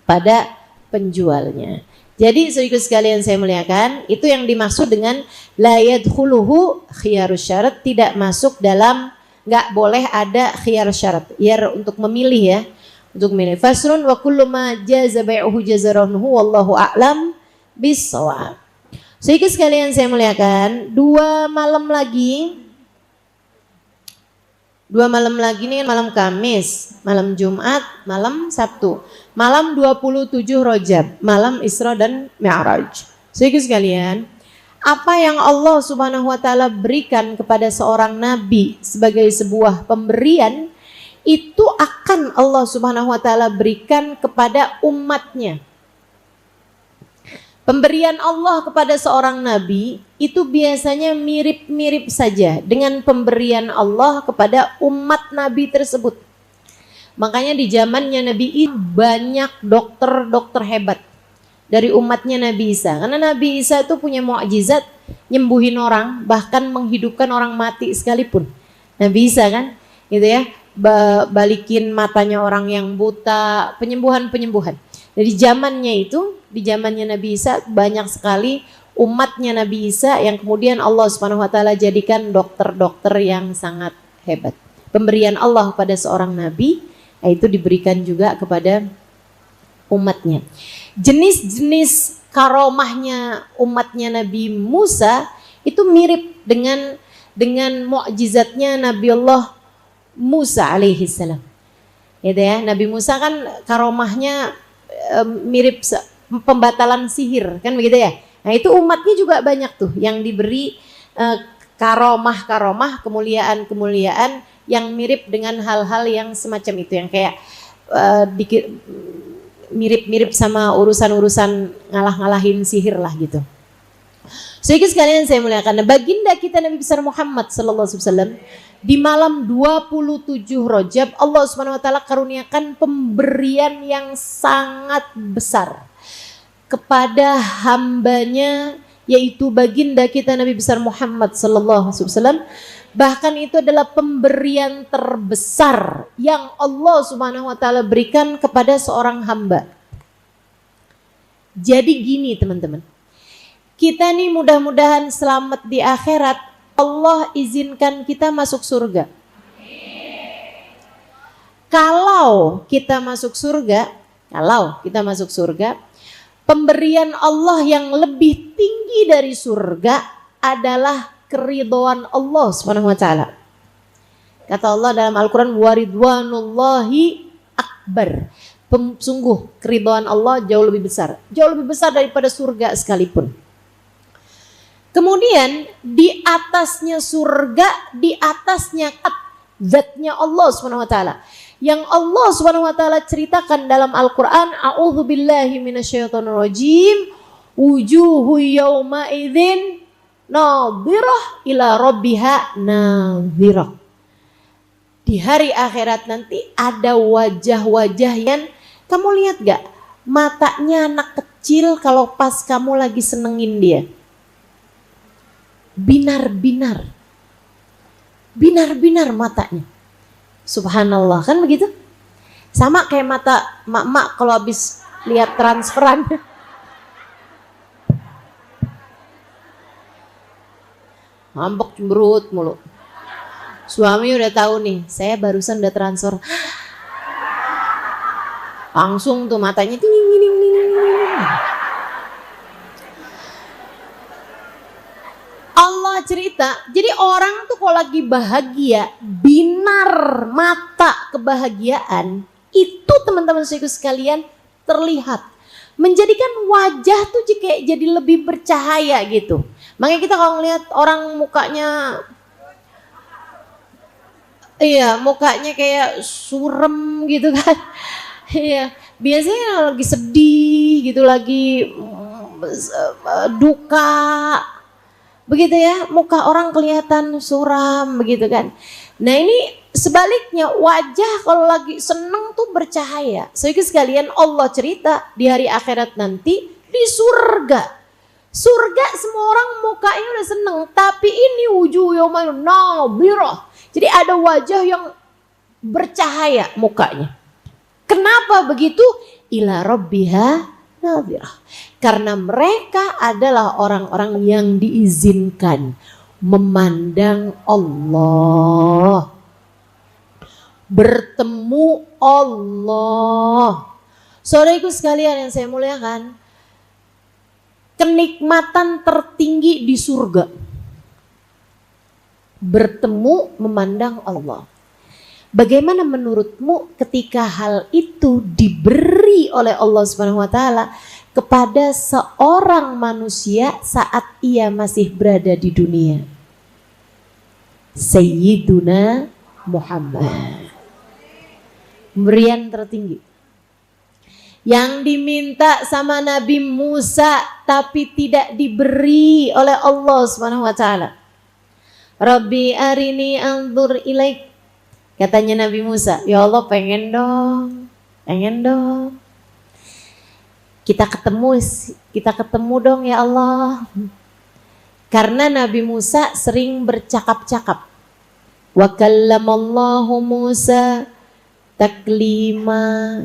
pada penjualnya. Jadi saudara sekalian saya muliakan, itu yang dimaksud dengan la yadkhuluhu khiyarus syarat, tidak masuk dalam, nggak boleh ada khiyar syarat, untuk memilih ya, untuk memilih. Fasrun wa kullu ma jaza bai'uhu jazarahu wallahu a'lam bis-shawab. Saudara sekalian saya muliakan, 2 malam lagi ini malam Kamis, malam Jumat, malam Sabtu, malam 27 Rajab, malam Isra dan Mi'raj. Saudara sekalian, apa yang Allah Subhanahu wa taala berikan kepada seorang nabi sebagai sebuah pemberian, itu akan Allah Subhanahu wa taala berikan kepada umatnya. Pemberian Allah kepada seorang nabi itu biasanya mirip-mirip saja dengan pemberian Allah kepada umat nabi tersebut. Makanya di zamannya Nabi Isa banyak dokter-dokter hebat dari umatnya Nabi Isa. Karena Nabi Isa itu punya mukjizat nyembuhin orang, bahkan menghidupkan orang mati sekalipun. Nabi Isa kan, gitu ya, balikin matanya orang yang buta, penyembuhan. Jadi zamannya itu, di zamannya Nabi Isa banyak sekali umatnya Nabi Isa yang kemudian Allah Subhanahu wa taala jadikan dokter-dokter yang sangat hebat. Pemberian Allah pada seorang nabi itu diberikan juga kepada umatnya. Jenis-jenis karomahnya umatnya Nabi Musa itu mirip dengan mukjizatnya Nabi Allah Musa alaihi salam. Gitu ya, Nabi Musa kan karomahnya mirip pembatalan sihir, kan begitu ya. Nah, itu umatnya juga banyak tuh yang diberi karomah-karomah, kemuliaan-kemuliaan yang mirip dengan hal-hal yang semacam itu, yang kayak mirip-mirip sama urusan-urusan ngalah-ngalahin sihir lah gitu. Saudara sekalian saya muliakan, baginda kita Nabi besar Muhammad sallallahu alaihi wasallam di malam 27 Rajab Allah Subhanahu wa taala karuniakan pemberian yang sangat besar kepada hambanya, yaitu baginda kita Nabi besar Muhammad sallallahu alaihi wasallam. Bahkan itu adalah pemberian terbesar yang Allah Subhanahu wa taala berikan kepada seorang hamba. Jadi gini teman-teman, kita nih mudah-mudahan selamat di akhirat, Allah izinkan kita masuk surga. Kalau kita masuk surga, pemberian Allah yang lebih tinggi dari surga adalah keridhaan Allah Subhanahu wa taala. Kata Allah dalam Al-Qur'an, waridwanullahi akbar. Sungguh keridhaan Allah jauh lebih besar daripada surga sekalipun. Kemudian di atasnya surga, di atasnya zatnya Allah Subhanahu wa taala. Yang Allah Subhanahu wa taala ceritakan dalam Al-Qur'an, a'udzubillahi minasyaitonirrajim, wujuhu yauma idzin nadhirah ila rabbiha nadhirah. Di hari akhirat nanti ada wajah-wajah yang kamu lihat gak? Matanya anak kecil kalau pas kamu lagi senengin dia. Binar-binar matanya. Subhanallah, kan begitu? Sama kayak mata mak-mak kalau habis lihat transferan. Ngambek cemberut mulu. Suami udah tahu nih, saya barusan udah transfer. Langsung tuh matanya ting. Allah cerita, jadi orang tuh kalau lagi bahagia, binar mata kebahagiaan, itu teman-teman saya sekalian terlihat. Menjadikan wajah tuh kayak jadi lebih bercahaya gitu. Makanya kita kalau ngeliat orang mukanya, mukanya kayak surem gitu kan. Iya, biasanya lagi sedih gitu, lagi duka. Begitu ya, muka orang kelihatan suram begitu kan. Nah ini Sebaliknya wajah kalau lagi seneng tuh bercahaya. Saudara sekalian, Allah cerita di hari akhirat nanti di surga. Surga semua orang mukanya udah seneng, tapi ini wujuh yaumaidin nadhirah. Jadi ada wajah yang bercahaya mukanya. Kenapa begitu? Ila rabbiha nadhirah. Karena mereka adalah orang-orang yang diizinkan memandang Allah, bertemu Allah. Saudaraku sekalian yang saya muliakan, kenikmatan tertinggi di surga, bertemu memandang Allah. Bagaimana menurutmu ketika hal itu diberi oleh Allah Subhanahu wa taala kepada seorang manusia saat ia masih berada di dunia? Sayyiduna Muhammad. Pemberian tertinggi yang diminta sama Nabi Musa tapi tidak diberi oleh Allah Subhanahu wa taala. Rabbi arini anzur ilaik. Katanya Nabi Musa, ya Allah pengen dong. Kita ketemu dong ya Allah. Karena Nabi Musa sering bercakap-cakap. Wa kallamallahu Musa taklima.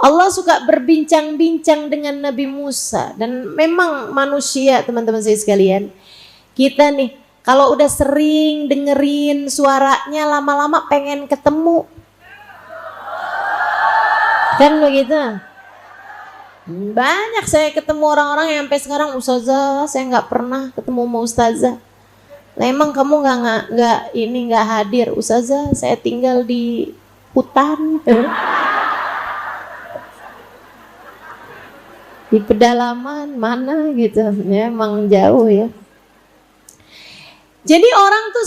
Allah suka berbincang-bincang dengan Nabi Musa. Dan memang manusia, teman-teman saya sekalian, kita nih kalau udah sering dengerin suaranya, lama-lama pengen ketemu. Kan begitu? Banyak saya ketemu orang-orang yang sampai sekarang, ustazah saya nggak pernah ketemu sama ustazah. Lah emang kamu nggak hadir, ustazah saya tinggal di hutan. Di pedalaman mana gitu, ya emang jauh ya. Jadi orang tuh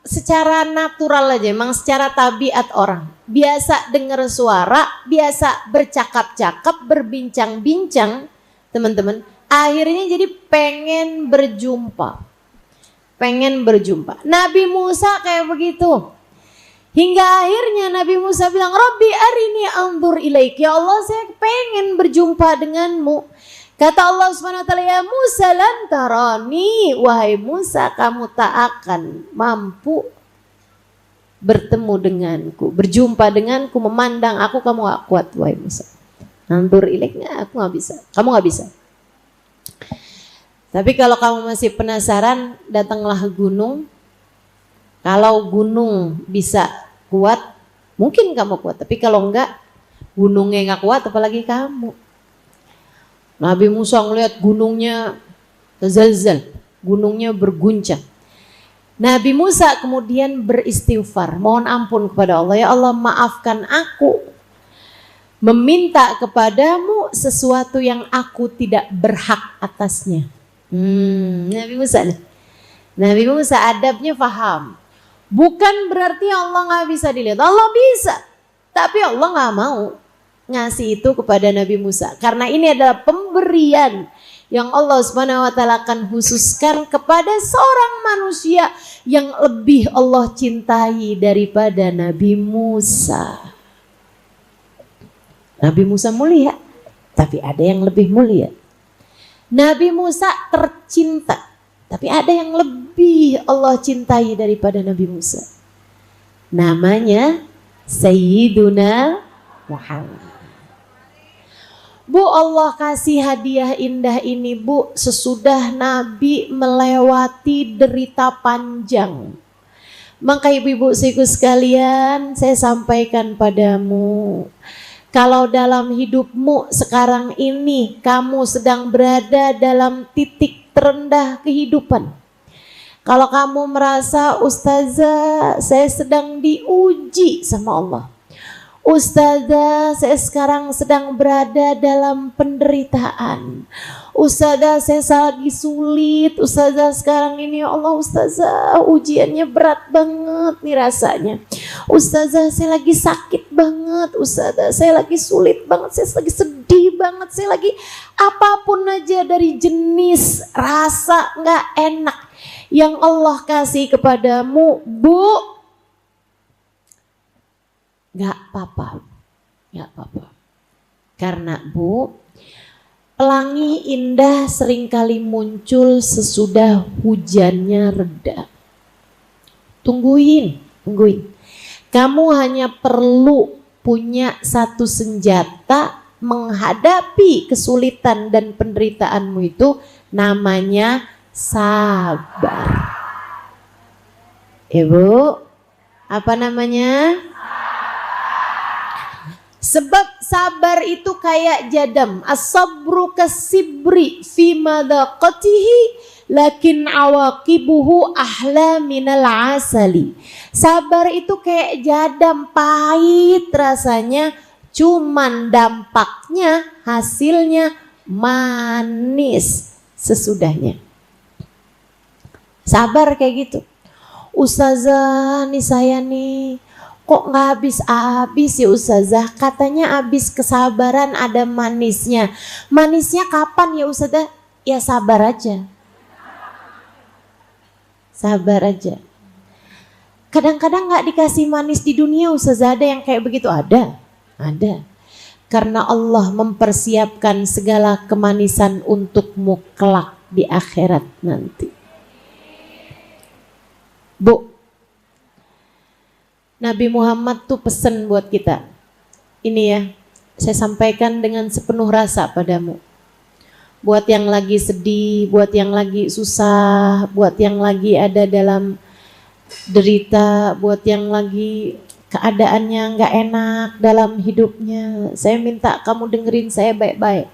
secara natural aja, emang secara tabiat orang biasa dengar suara, biasa bercakap-cakap, berbincang-bincang, teman-teman. Akhirnya jadi pengen berjumpa. Nabi Musa kayak begitu. Hingga akhirnya Nabi Musa bilang, Rabbi arini anzur ilaik. Ya Allah, saya pengen berjumpa denganmu. Kata Allah SWT, ya Musa lan tarani. Wahai Musa, kamu tak akan mampu bertemu denganku, berjumpa denganku, memandang aku, kamu gak kuat wahai Musa. Anzur ilaiknya aku gak bisa, kamu gak bisa. Tapi kalau kamu masih penasaran, datanglah gunung. Kalau gunung bisa kuat, mungkin kamu kuat. Tapi kalau enggak, gunungnya enggak kuat, apalagi kamu. Nabi Musa ngelihat gunungnya zalzal, gunungnya berguncang. Nabi Musa kemudian beristighfar, mohon ampun kepada Allah. Ya Allah, maafkan aku, meminta kepadamu sesuatu yang aku tidak berhak atasnya. Nabi Musa adabnya paham. Bukan berarti Allah gak bisa dilihat. Allah bisa. Tapi Allah gak mau ngasih itu kepada Nabi Musa. Karena ini adalah pemberian yang Allah SWT akan khususkan kepada seorang manusia yang lebih Allah cintai daripada Nabi Musa. Nabi Musa mulia, tapi ada yang lebih mulia. Nabi Musa tercinta, tapi ada yang lebih Allah cintai daripada Nabi Musa. Namanya Sayyiduna Muhammad. Bu, Allah kasih hadiah indah ini, Bu, sesudah Nabi melewati derita panjang. Maka ibu-ibu sekalian, saya sampaikan padamu, kalau dalam hidupmu sekarang ini kamu sedang berada dalam titik terendah kehidupan. Kalau kamu merasa, ustazah saya sedang diuji sama Allah. Ustazah saya sekarang sedang berada dalam penderitaan. Ustazah saya lagi sulit. Ustazah sekarang ini, ya Allah ustazah ujiannya berat banget nih rasanya. Ustazah saya lagi sakit banget. Ustazah saya lagi sulit banget. Saya lagi sedih banget. Saya lagi apapun aja dari jenis rasa gak enak yang Allah kasih kepadamu, Bu. Gak apa-apa, gak apa-apa. Karena Bu, pelangi indah seringkali muncul sesudah hujannya reda. Tungguin. Kamu hanya perlu punya satu senjata menghadapi kesulitan dan penderitaanmu itu, namanya sabar. Ibu, apa namanya? Sebab sabar itu kayak jadam. As-sabru kasibri fi madaqatihi lakin awaqibuhu ahla minal asali. Sabar itu kayak jadam, pahit rasanya, cuman dampaknya, hasilnya manis sesudahnya. Sabar kayak gitu. Ustazah nih saya nih, kok nggak habis-habis ya Ustazah? Katanya habis kesabaran ada manisnya. Manisnya kapan ya Ustazah? Ya sabar aja. Sabar aja. Kadang-kadang nggak dikasih manis di dunia Ustazah, ada yang kayak begitu? Ada. Karena Allah mempersiapkan segala kemanisan untukmu kelak di akhirat nanti. Bu, Nabi Muhammad tuh pesan buat kita. Ini ya, saya sampaikan dengan sepenuh rasa padamu. Buat yang lagi sedih, buat yang lagi susah, buat yang lagi ada dalam derita, buat yang lagi keadaannya nggak enak dalam hidupnya, saya minta kamu dengerin saya baik-baik.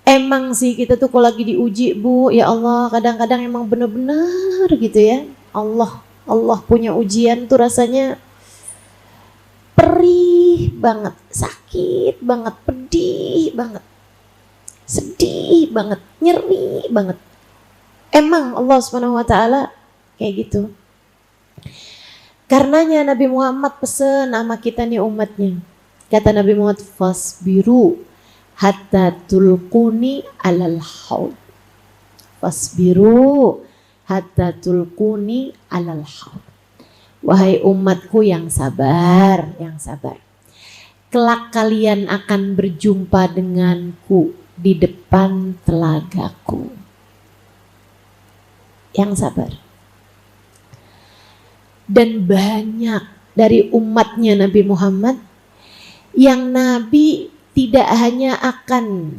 Emang sih kita tuh kalau lagi diuji Bu, ya Allah, kadang-kadang emang bener-bener gitu ya. Allah punya ujian tuh rasanya perih banget, sakit banget, pedih banget, sedih banget, nyeri banget. Emang Allah SWT kayak gitu. Karenanya Nabi Muhammad pesan sama kita nih umatnya. Kata Nabi Muhammad, fasbiru hatta tulquni alal haud. Fasbiru hatta tulquni alal haud. Wahai umatku yang sabar, kelak kalian akan berjumpa denganku di depan telagaku. Yang sabar. Dan banyak dari umatnya Nabi Muhammad yang Nabi tidak hanya akan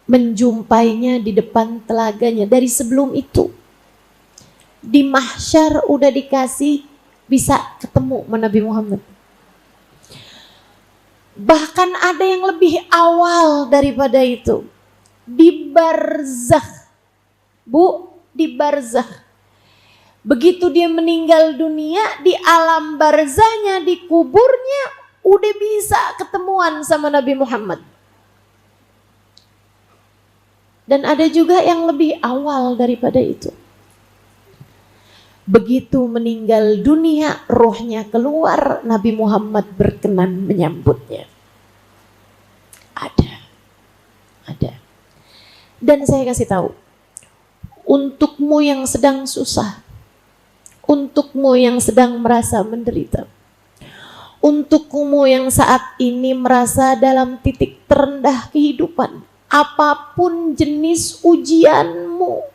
menjumpainya di depan telaganya, dari sebelum itu di mahsyar udah dikasih bisa ketemu sama Nabi Muhammad. Bahkan ada yang lebih awal daripada itu, di barzakh. Bu, di barzakh. Begitu dia meninggal dunia, di alam barzahnya, di kuburnya, udah bisa ketemuan sama Nabi Muhammad. Dan ada juga yang lebih awal daripada itu. Begitu meninggal dunia, rohnya keluar, Nabi Muhammad berkenan menyambutnya. Ada. Dan saya kasih tahu, untukmu yang sedang susah, untukmu yang sedang merasa menderita, untukmu yang saat ini merasa dalam titik terendah kehidupan, apapun jenis ujianmu,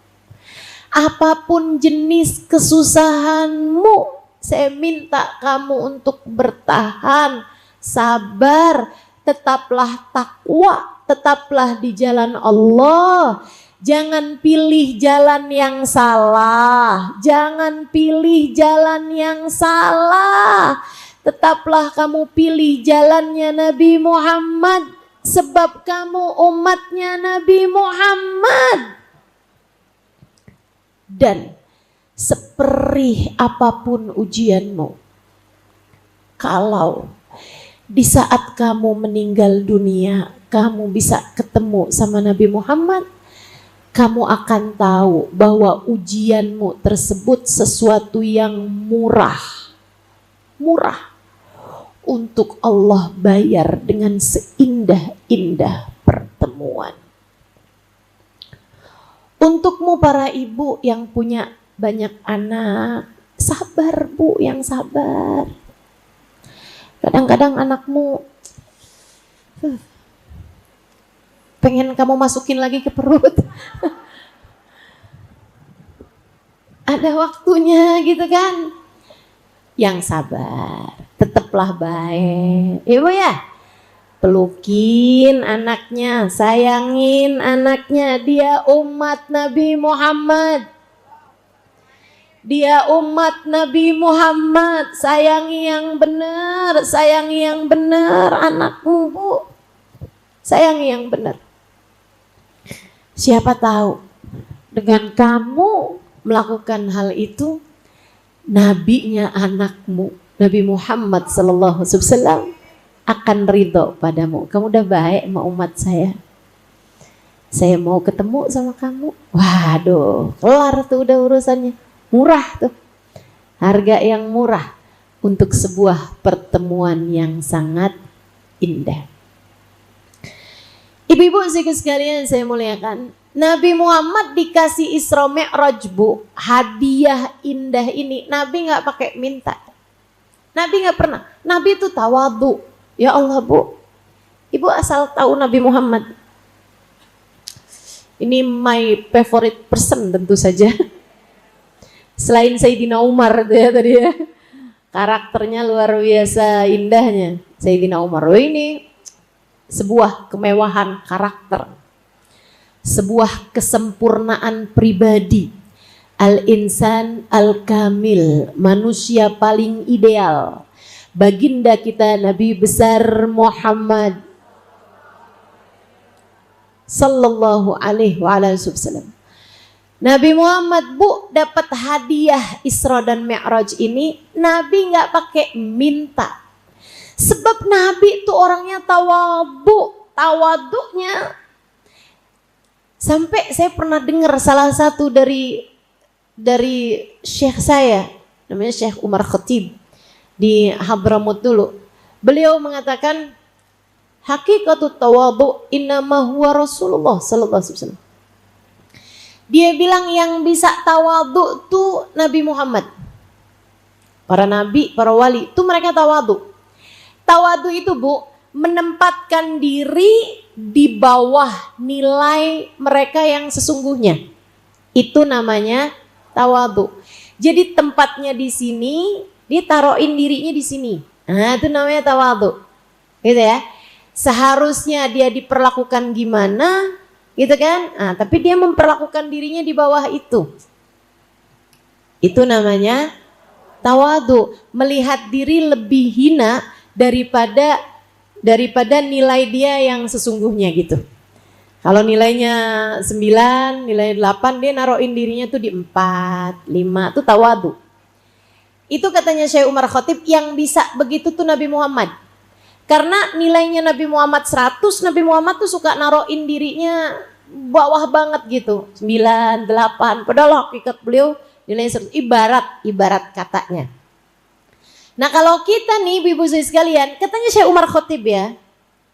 apapun jenis kesusahanmu, saya minta kamu untuk bertahan, sabar, tetaplah takwa, tetaplah di jalan Allah. Jangan pilih jalan yang salah, jangan pilih jalan yang salah. Tetaplah kamu pilih jalannya Nabi Muhammad, sebab kamu umatnya Nabi Muhammad. Dan seperih apapun ujianmu, kalau di saat kamu meninggal dunia, kamu bisa ketemu sama Nabi Muhammad, kamu akan tahu bahwa ujianmu tersebut sesuatu yang murah untuk Allah bayar dengan seindah-indah pertemuan. Untukmu para ibu yang punya banyak anak, sabar Bu, yang sabar. Kadang-kadang anakmu pengen kamu masukin lagi ke perut. Ada waktunya gitu kan. Yang sabar, tetaplah baik. Ibu ya, pelukin anaknya, sayangin anaknya. Dia umat Nabi Muhammad. Dia umat Nabi Muhammad. Sayangi yang benar, sayangi yang benar anakmu, Bu. Sayangi yang benar. Siapa tahu dengan kamu melakukan hal itu, nabinya anakmu, Nabi Muhammad sallallahu alaihi wasallam akan ridho padamu. Kamu udah baik sama umat saya. Saya mau ketemu sama kamu. Waduh, kelar tuh udah urusannya. Murah tuh. Harga yang murah untuk sebuah pertemuan yang sangat indah. Ibu-ibu sekalian saya muliakan, Nabi Muhammad dikasih Isra Mi'raj, Bu. Hadiah indah ini Nabi nggak pakai minta. Nabi nggak pernah. Nabi itu tawadu. Ya Allah, Bu. Ibu asal tahu Nabi Muhammad. Ini my favorite person tentu saja. Selain Sayyidina Umar ya tadi ya. Karakternya luar biasa indahnya Sayyidina Umar. Oh, ini sebuah kemewahan karakter. Sebuah kesempurnaan pribadi. Al-insan al-kamil, manusia paling ideal. Baginda kita Nabi besar Muhammad sallallahu alaihi wasallam. Nabi Muhammad, Bu, dapat hadiah Isra dan Mi'raj ini, Nabi nggak pakai minta. Sebab Nabi itu orangnya tawadu, tawadunya. Sampai saya pernah dengar salah satu dari syekh saya, namanya Syekh Umar Khatib di Hadramut dulu. Beliau mengatakan, hakikatut tawadu innama huwa Rasulullah sallallahu alaihi wasallam. Dia bilang yang bisa tawadu tuh Nabi Muhammad. Para nabi, para wali, itu mereka tawadu. Tawadu itu, Bu, menempatkan diri di bawah nilai mereka yang sesungguhnya. Itu namanya tawadu. Jadi tempatnya di sini, dia taruhin dirinya di sini. Nah, itu namanya tawadu. Gitu ya. Seharusnya dia diperlakukan gimana, gitu kan? Nah, tapi dia memperlakukan dirinya di bawah itu. Itu namanya tawadu, melihat diri lebih hina daripada nilai dia yang sesungguhnya gitu. Kalau nilainya 9, nilai 8, dia naruhin dirinya tuh di 4, 5, itu tawadu. Itu katanya Syekh Umar Khatib, yang bisa begitu tuh Nabi Muhammad. Karena nilainya Nabi Muhammad 100, Nabi Muhammad tuh suka naruhin dirinya bawah banget gitu. 9, 8, padahal hakikat beliau nilainya 100. Ibarat katanya. Nah, kalau kita nih ibu-ibu sekalian, katanya Syekh Umar Khatib ya,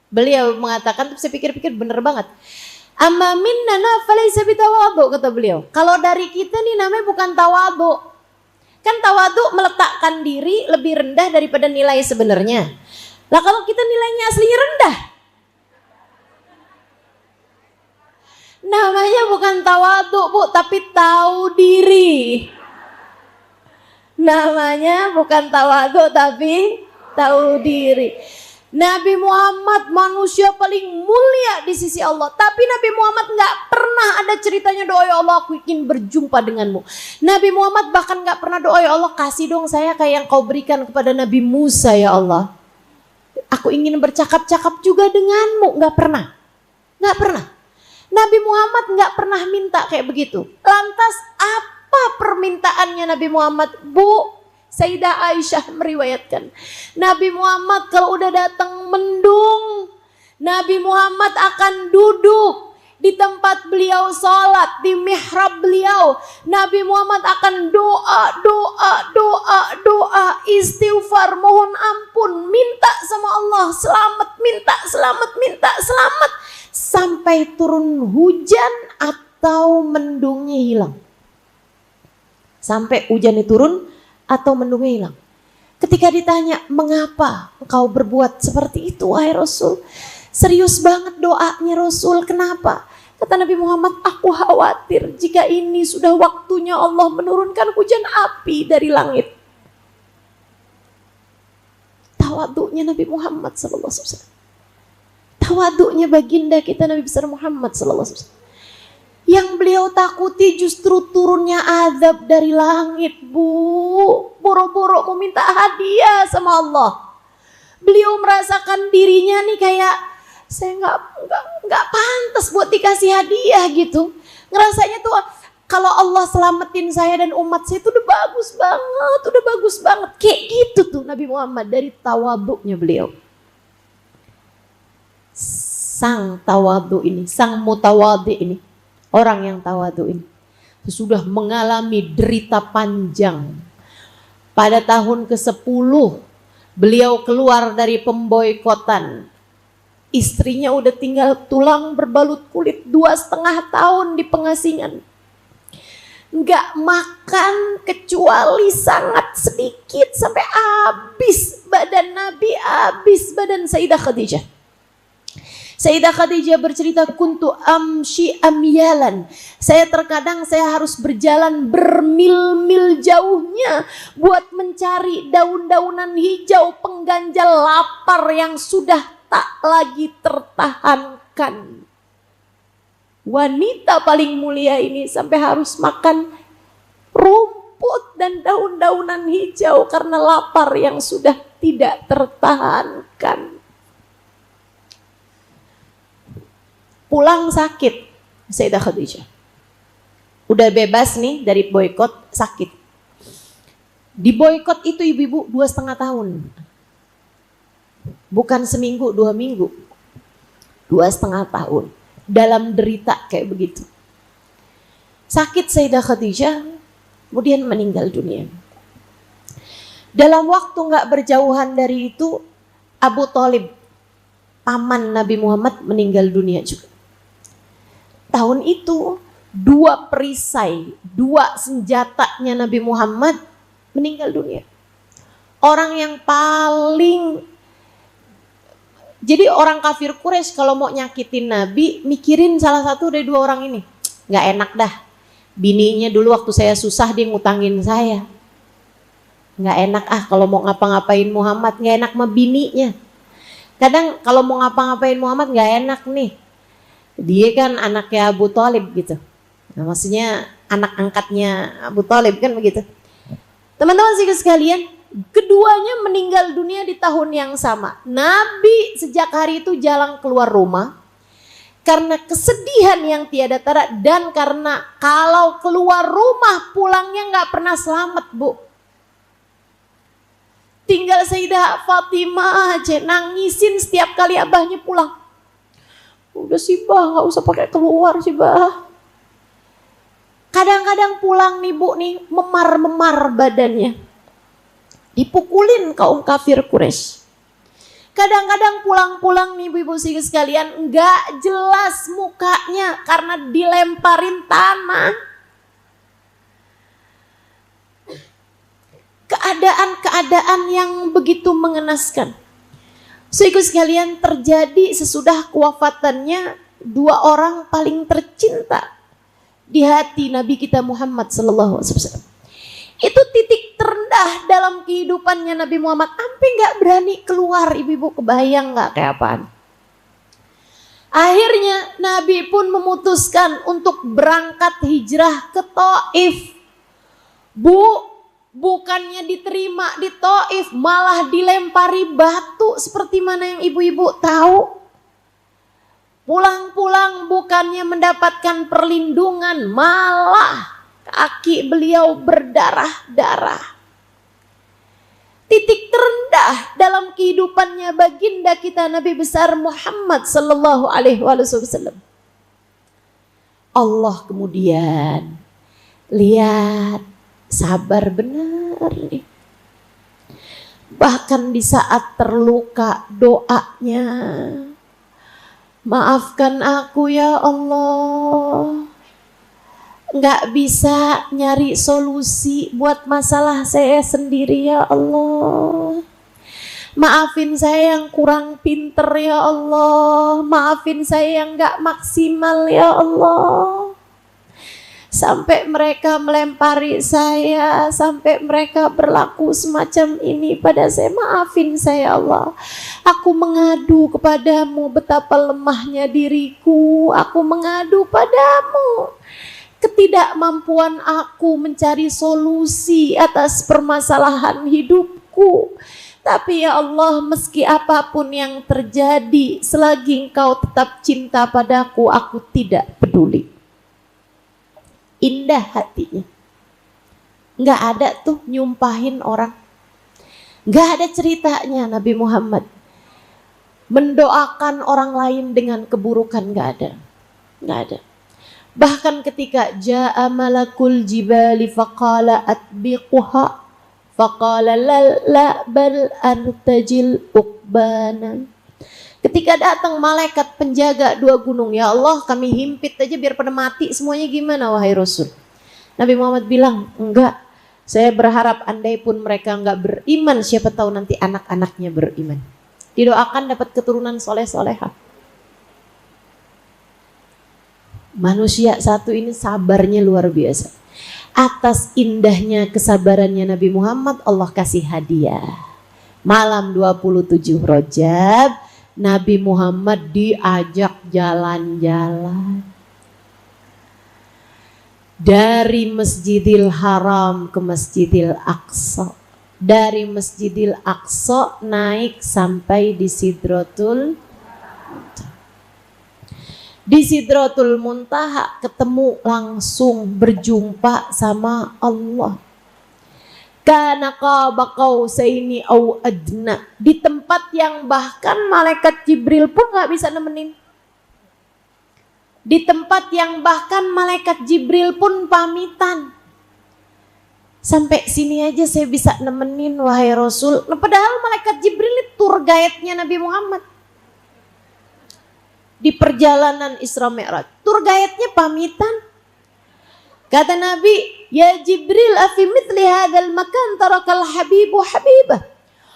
beliau mengatakan, saya pikir-pikir bener banget. Amma minnana falaysa bitawadu, kata beliau. Kalau dari kita nih namanya bukan tawadu. Kan tawadu meletakkan diri lebih rendah daripada nilai sebenarnya. Lah kalau kita nilainya aslinya rendah, namanya bukan tawadu, Bu, tapi tahu diri. Namanya bukan tawadu tapi tahu diri. Nabi Muhammad manusia paling mulia di sisi Allah. Tapi Nabi Muhammad nggak pernah ada ceritanya doa, ya Allah aku ingin berjumpa denganmu. Nabi Muhammad bahkan nggak pernah doa, ya Allah kasih dong saya kayak yang kau berikan kepada Nabi Musa ya Allah. Aku ingin bercakap-cakap juga denganmu. Nggak pernah. Nggak pernah. Nabi Muhammad nggak pernah minta kayak begitu. Lantas apa permintaannya Nabi Muhammad? Bu, Sayyidah Aisyah meriwayatkan, Nabi Muhammad kalau udah datang mendung, Nabi Muhammad akan duduk di tempat beliau sholat, di mihrab beliau. Nabi Muhammad akan doa, istighfar, mohon ampun, minta sama Allah, selamat, minta selamat, sampai turun hujan atau mendungnya hilang. Sampai hujannya turun atau mendungnya hilang. Ketika ditanya, mengapa engkau berbuat seperti itu wahai Rasul? Serius banget doanya Rasul, kenapa? Kata Nabi Muhammad, aku khawatir jika ini sudah waktunya Allah menurunkan hujan api dari langit. Tawaduknya Nabi Muhammad SAW. Tawaduknya baginda kita Nabi besar Muhammad SAW. Yang beliau takuti justru turunnya azab dari langit, Bu. Boro-boro mau minta hadiah sama Allah. Beliau merasakan dirinya nih kayak saya nggak pantas buat dikasih hadiah gitu. Ngerasanya tuh kalau Allah selamatin saya dan umat saya itu udah bagus banget. Kayak gitu tuh Nabi Muhammad dari tawaduknya beliau. Sang tawadu ini, sang mutawadi ini, orang yang tawadu ini sudah mengalami derita panjang. Pada tahun ke-10 beliau keluar dari pemboikotan. Istrinya udah tinggal tulang berbalut kulit 2,5 tahun di pengasingan. Nggak makan kecuali sangat sedikit sampai habis badan Nabi, habis badan Sayyidah Khadijah. Sayyidah Khadijah bercerita, kuntu amshi amyalan. Saya terkadang harus berjalan bermil-mil jauhnya buat mencari daun-daunan hijau pengganjal lapar yang sudah tak lagi tertahankan. Wanita paling mulia ini sampai harus makan rumput dan daun-daunan hijau karena lapar yang sudah tidak tertahankan. Pulang sakit Sayyidah Khadijah. Udah bebas nih dari boikot, sakit. Di boikot itu ibu-ibu 2,5 tahun. Bukan seminggu, 2 minggu. 2,5 tahun. Dalam derita kayak begitu. Sakit Sayyidah Khadijah, kemudian meninggal dunia. Dalam waktu gak berjauhan dari itu, Abu Thalib, paman Nabi Muhammad, meninggal dunia juga. Tahun itu 2 perisai, 2 senjatanya Nabi Muhammad meninggal dunia. Orang yang paling, jadi orang kafir Quraisy kalau mau nyakitin Nabi mikirin salah satu dari 2 orang ini. Gak enak dah, bininya dulu waktu saya susah dia ngutangin saya. Gak enak kalau mau ngapa-ngapain Muhammad, gak enak sama bininya. Kadang kalau mau ngapa-ngapain Muhammad gak enak nih. Dia kan anaknya Abu Thalib gitu. Nah, maksudnya anak angkatnya Abu Thalib kan begitu. Teman-teman sekalian, keduanya meninggal dunia di tahun yang sama. Nabi sejak hari itu jalan keluar rumah karena kesedihan yang tiada tara dan karena kalau keluar rumah pulangnya nggak pernah selamat, Bu. Tinggal Sayyidah Fatimah aja nangisin setiap kali abahnya pulang. Udah sih bah, gak usah pakai keluar sih bah. Kadang-kadang pulang nih Bu nih, memar-memar badannya. Dipukulin kaum kafir Quraisy. Kadang-kadang pulang-pulang nih ibu-ibu sekalian, gak jelas mukanya karena dilemparin tanah. Keadaan-keadaan yang begitu mengenaskan. Saudara sekalian, terjadi sesudah kewafatannya 2 orang paling tercinta di hati Nabi kita Muhammad SAW. Itu titik terendah dalam kehidupannya Nabi Muhammad. Sampai gak berani keluar, ibu-ibu kebayang gak kayak apaan. Akhirnya Nabi pun memutuskan untuk berangkat hijrah ke Taif. Bu, bukannya diterima di Taif, malah dilempari batu seperti mana yang ibu-ibu tahu. Pulang-pulang bukannya mendapatkan perlindungan, malah kaki beliau berdarah-darah. Titik terendah dalam kehidupannya baginda kita Nabi besar Muhammad sallallahu alaihi wasallam. Allah kemudian lihat, sabar benar nih. Bahkan di saat terluka doanya, maafkan aku ya Allah. nggak bisa nyari solusi buat masalah saya sendiri ya Allah. Maafin saya yang kurang pinter ya Allah. Maafin saya yang nggak maksimal ya Allah. Sampai mereka melempari saya, sampai mereka berlaku semacam ini pada saya. Maafin saya Allah. Aku mengadu kepadamu betapa lemahnya diriku. Aku mengadu padamu ketidakmampuan aku mencari solusi atas permasalahan hidupku. Tapi ya Allah, meski apapun yang terjadi, selagi Engkau tetap cinta padaku, aku tidak peduli. Indah hatinya. Nggak ada tuh nyumpahin orang. Nggak ada ceritanya Nabi Muhammad mendoakan orang lain dengan keburukan, nggak ada. Nggak ada. Bahkan ketika ja'a malakul jibali faqala atbiquha faqala la bal artajil uqbana. Ketika datang malaikat penjaga dua gunung, ya Allah kami himpit aja biar pada mati semuanya, gimana wahai Rasul? Nabi Muhammad bilang, enggak, saya berharap andai pun mereka enggak beriman, siapa tahu nanti anak-anaknya beriman. Didoakan dapat keturunan soleh-solehah. Manusia satu ini sabarnya luar biasa. Atas indahnya kesabarannya Nabi Muhammad, Allah kasih hadiah. Malam 27 Rajab, Nabi Muhammad diajak jalan-jalan dari Masjidil Haram ke Masjidil Aqsa, dari Masjidil Aqsa naik sampai di Sidratul Muntaha, ketemu langsung berjumpa sama Allah. Kana qaba qausaini au adna, di tempat yang bahkan malaikat Jibril pun gak bisa nemenin. Di tempat yang bahkan malaikat Jibril pun pamitan. Sampai sini aja saya bisa nemenin wahai Rasul. Nah, padahal malaikat Jibril ini tour guide-nya Nabi Muhammad. Di perjalanan Isra Mi'raj, tour guide-nya pamitan. Kata Nabi, ya Jibril afi mithli hadzal makan tarakal habibu habibah.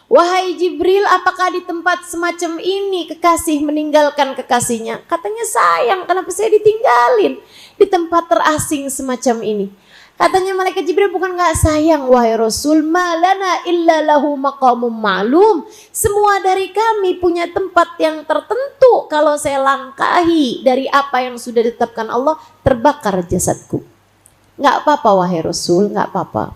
Wahai Jibril, apakah di tempat semacam ini kekasih meninggalkan kekasihnya? Katanya sayang, kenapa saya ditinggalin di tempat terasing semacam ini? Katanya malaikat Jibril, bukan gak sayang wahai Rasul, malana illa lahu maqamum ma'lum. Semua dari kami punya tempat yang tertentu, kalau saya langkahi dari apa yang sudah ditetapkan Allah, terbakar jasadku. Gak apa-apa wahai Rasul, gak apa-apa.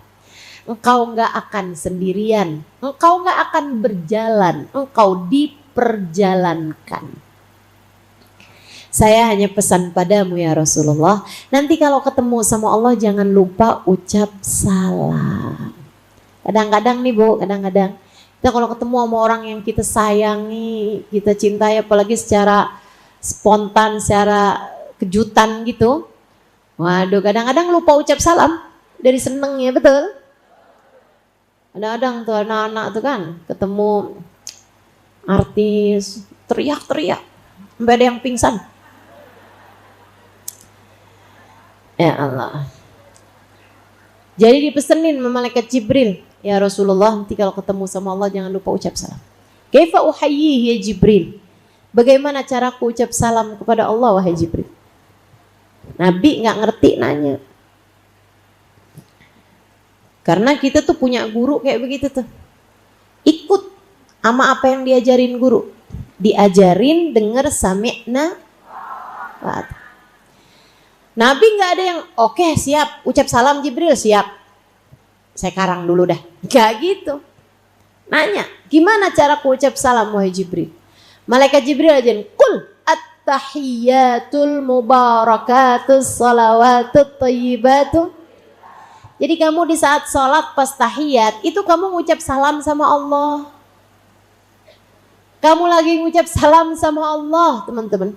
Engkau gak akan sendirian, engkau gak akan berjalan, engkau diperjalankan. Saya hanya pesan padamu ya Rasulullah, nanti kalau ketemu sama Allah jangan lupa ucap salam. Kadang-kadang nih Bu, kadang-kadang kita kalau ketemu sama orang yang kita sayangi, kita cintai, apalagi secara spontan, secara kejutan gitu, waduh kadang-kadang lupa ucap salam dari senengnya, betul? Kadang-kadang tuh anak-anak tuh kan ketemu artis teriak-teriak sampai ada yang pingsan. Ya Allah. Jadi dipesenin sama malaikat Jibril, ya Rasulullah nanti kalau ketemu sama Allah jangan lupa ucap salam. Kaifa uhayyihi ya Jibril? Bagaimana caraku ucap salam kepada Allah wahai Jibril? Nabi nggak ngerti nanya. Karena kita tuh punya guru kayak begitu tuh. Ikut sama apa yang diajarin guru. Diajarin denger sami'na. Nabi nggak ada yang oke, siap ucap salam Jibril, siap. Saya karang dulu dah. Gak gitu. Nanya, gimana cara ku ucap salam wahai Jibril? Malaikat Jibril aja kul at-tahiyyatul mubarakatus salawatut thayyibatu. Jadi kamu di saat sholat pas tahiyat itu kamu ngucap salam sama Allah. Kamu lagi ngucap salam sama Allah teman-teman.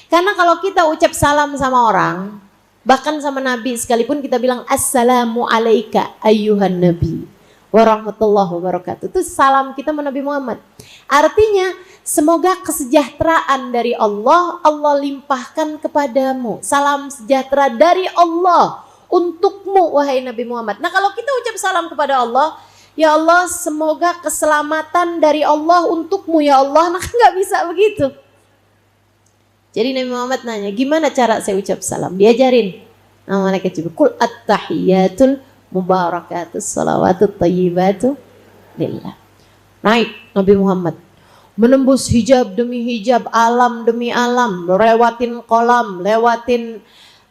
Karena kalau kita ucap salam sama orang, bahkan sama Nabi sekalipun kita bilang assalamu alaika ayyuhan nabi warahmatullahi wabarakatuh. Itu salam kita menabi Muhammad. Artinya semoga kesejahteraan dari Allah, Allah limpahkan kepadamu. Salam sejahtera dari Allah untukmu wahai Nabi Muhammad. Nah kalau kita ucap salam kepada Allah, ya Allah semoga keselamatan dari Allah untukmu ya Allah. Maka nggak bisa begitu. Jadi Nabi Muhammad nanya, gimana cara saya ucap salam? Diajarin. Nah, malaikat Jibril, kul at-tahiyatul mubarakatus salawatut tayyibatu lillah. Naik Nabi Muhammad menembus hijab demi hijab, alam demi alam, lewatin kolam, lewatin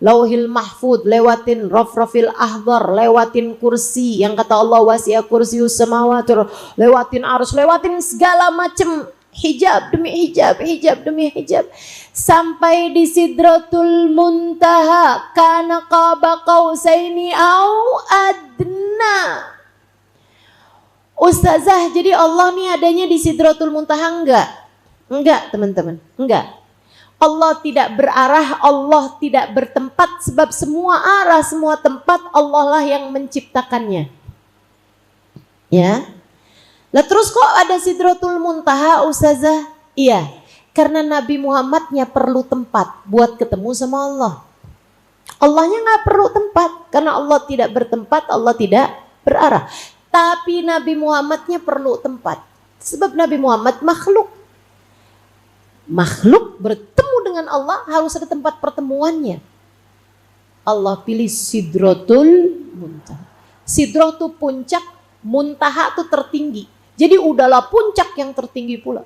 lauhil mahfud, lewatin rafrafil ahbar, lewatin kursi yang kata Allah wasi'a kursiyus samawati, lewatin arus, lewatin segala macam hijab demi hijab, hijab demi hijab, sampai di Sidratul Muntaha, kana qaba qausaini au adna. Ustazah, jadi Allah nih adanya di Sidratul Muntaha? Enggak teman-teman, enggak. Allah tidak berarah, Allah tidak bertempat, sebab semua arah, semua tempat Allah lah yang menciptakannya. Ya. Lah terus kok ada Sidratul Muntaha Ustazah? Iya, karena Nabi Muhammadnya perlu tempat buat ketemu sama Allah. Allahnya nggak perlu tempat, karena Allah tidak bertempat, Allah tidak berarah. Tapi Nabi Muhammadnya perlu tempat, sebab Nabi Muhammad makhluk. Makhluk bertemu dengan Allah harus ada tempat pertemuannya. Allah pilih Sidratul Muntaha. Sidrah itu puncak, Muntaha itu tertinggi. Jadi udahlah puncak yang tertinggi pula.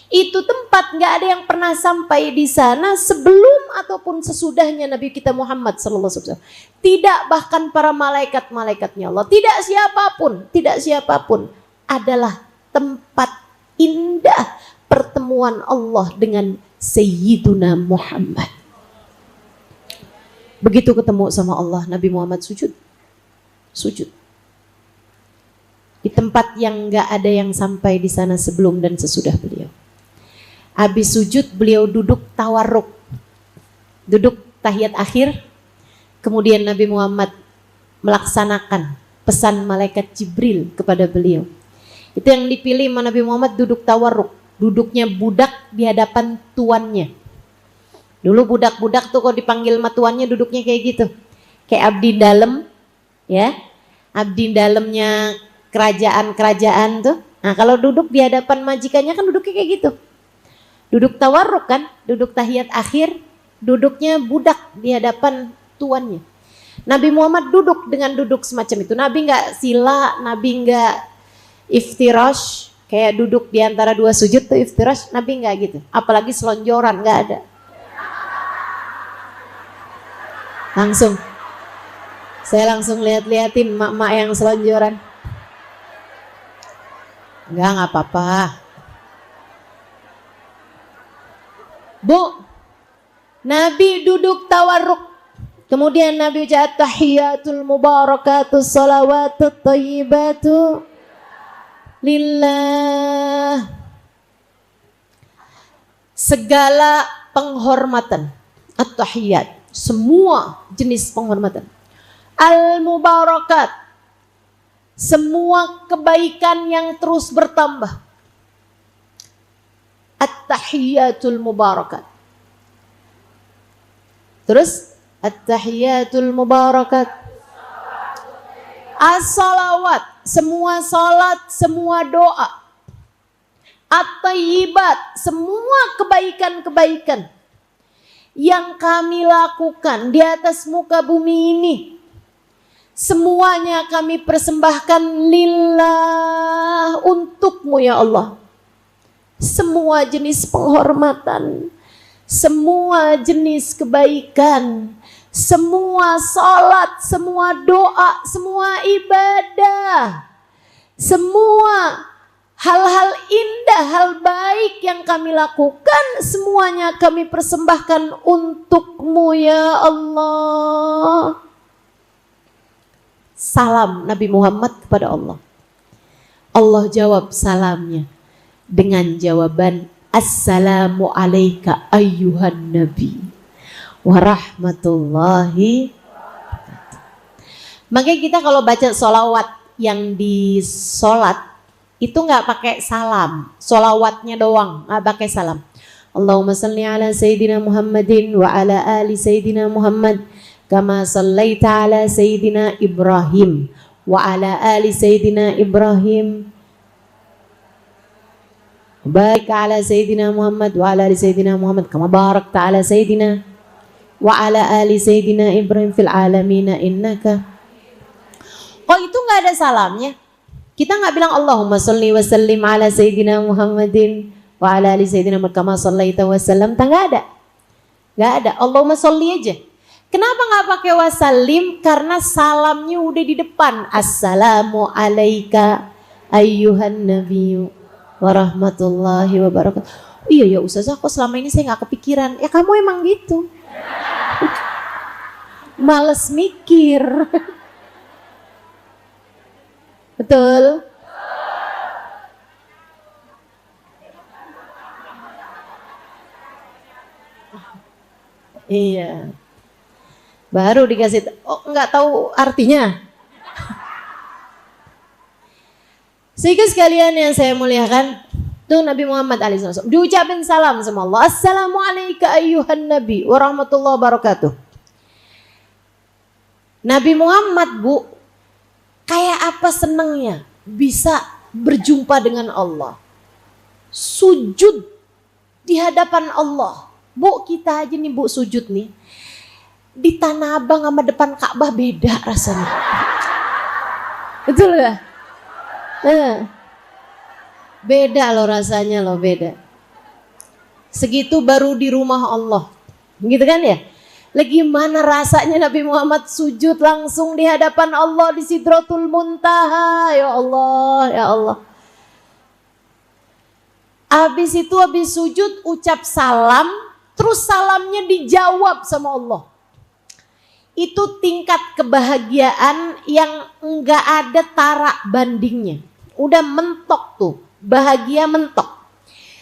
Itu tempat nggak ada yang pernah sampai di sana sebelum ataupun sesudahnya Nabi kita Muhammad SAW. Tidak bahkan para malaikat-malaikatnya Allah, tidak siapapun adalah tempat indah pertemuan Allah dengan Sayyiduna Muhammad. Begitu ketemu sama Allah, Nabi Muhammad sujud. Di tempat yang nggak ada yang sampai di sana sebelum dan sesudah beliau. Habis sujud beliau duduk tawarruk, duduk tahiyat akhir. Kemudian Nabi Muhammad melaksanakan pesan malaikat Jibril kepada beliau. Itu yang dipilih Nabi Muhammad, duduk tawarruk, duduknya budak di hadapan tuannya. Dulu budak-budak tuh kalau dipanggil sama tuannya duduknya kayak gitu, kayak abdi dalam, ya, abdi dalamnya kerajaan-kerajaan tuh. Nah kalau duduk di hadapan majikannya kan duduknya kayak gitu. Duduk tawarruk kan, duduk tahiyat akhir, duduknya budak di hadapan tuannya. Nabi Muhammad duduk dengan duduk semacam itu. Nabi nggak sila, Nabi nggak iftirash, kayak duduk di antara dua sujud tuh iftirash. Nabi nggak gitu. Apalagi selonjoran, nggak ada. Langsung, saya langsung lihat-liatin mak-mak yang selonjoran. Nggak apa-apa. Bu, Nabi duduk tawarruk. Kemudian Nabi ucap tahiyatul mubarakatus salawatut tayyibatu lillah. Segala penghormatan, at-tahiyat, semua jenis penghormatan. Al-mubarakat, semua kebaikan yang terus bertambah. At-tahiyatul mubarakat. Terus at-tahiyatul mubarakat. As-salawat, semua salat, semua doa. At-tayyibat, semua kebaikan-kebaikan yang kami lakukan di atas muka bumi ini. Semuanya kami persembahkan lillah, untukmu ya Allah. Semua jenis penghormatan, semua jenis kebaikan, semua salat, semua doa, semua ibadah, semua hal-hal indah, hal baik yang kami lakukan, semuanya kami persembahkan untukmu ya Allah. Salam Nabi Muhammad kepada Allah. Allah jawab salamnya dengan jawaban Assalamu alayka ayyuhan nabi wa rahmatullahi wabarakatuh. Makanya kita kalau baca sholawat yang di sholat itu nggak pakai salam, sholawatnya doang, nggak pakai salam. Allahumma salli ala Sayyidina Muhammadin wa ala ali Sayyidina Muhammad kama sallaita ala Sayyidina Ibrahim wa ala ali Sayyidina Ibrahim barik ala Sayyidina Muhammad wa ala ali Sayyidina Muhammad kama barakta ala Sayyidina wa ala ali Sayyidina Ibrahim fil alamina innaka. Kok itu nggak ada salamnya? Kita nggak bilang Allahumma salli wa sallim ala Sayyidina Muhammadin wa ala ali Sayyidina Muhammad kama sallaita wa sallam. Nggak ada. Nggak ada. Allahumma salli aja. Kenapa nggak pakai wasallim? Karena salamnya udah di depan. Assalamu alaika ayyuhan nabiyyu warahmatullahi wabarakatuh. Iya ya Ustazah, kok selama ini saya nggak kepikiran. Ya kamu emang gitu. Males mikir. Betul? Iya. Baru dikasih, oh nggak tahu artinya. Sehingga sekalian yang saya muliakan, tuh Nabi Muhammad SAW diucapin salam sama Allah. Assalamualaikum ayyuhan nabi warahmatullahi wabarakatuh. Nabi Muhammad, Bu, kayak apa senangnya bisa berjumpa dengan Allah. Sujud di hadapan Allah. Bu, kita aja nih Bu sujud nih. Di Tanah Abang sama depan Ka'bah beda rasanya. Betul gak? Beda loh rasanya loh, beda. Segitu baru di rumah Allah. Gitu kan ya? Lagi mana rasanya Nabi Muhammad sujud langsung di hadapan Allah di Sidratul Muntaha. Ya Allah, ya Allah. Habis itu habis sujud ucap salam, terus salamnya dijawab sama Allah. Itu tingkat kebahagiaan yang enggak ada tarak bandingnya. Udah mentok tuh, bahagia mentok.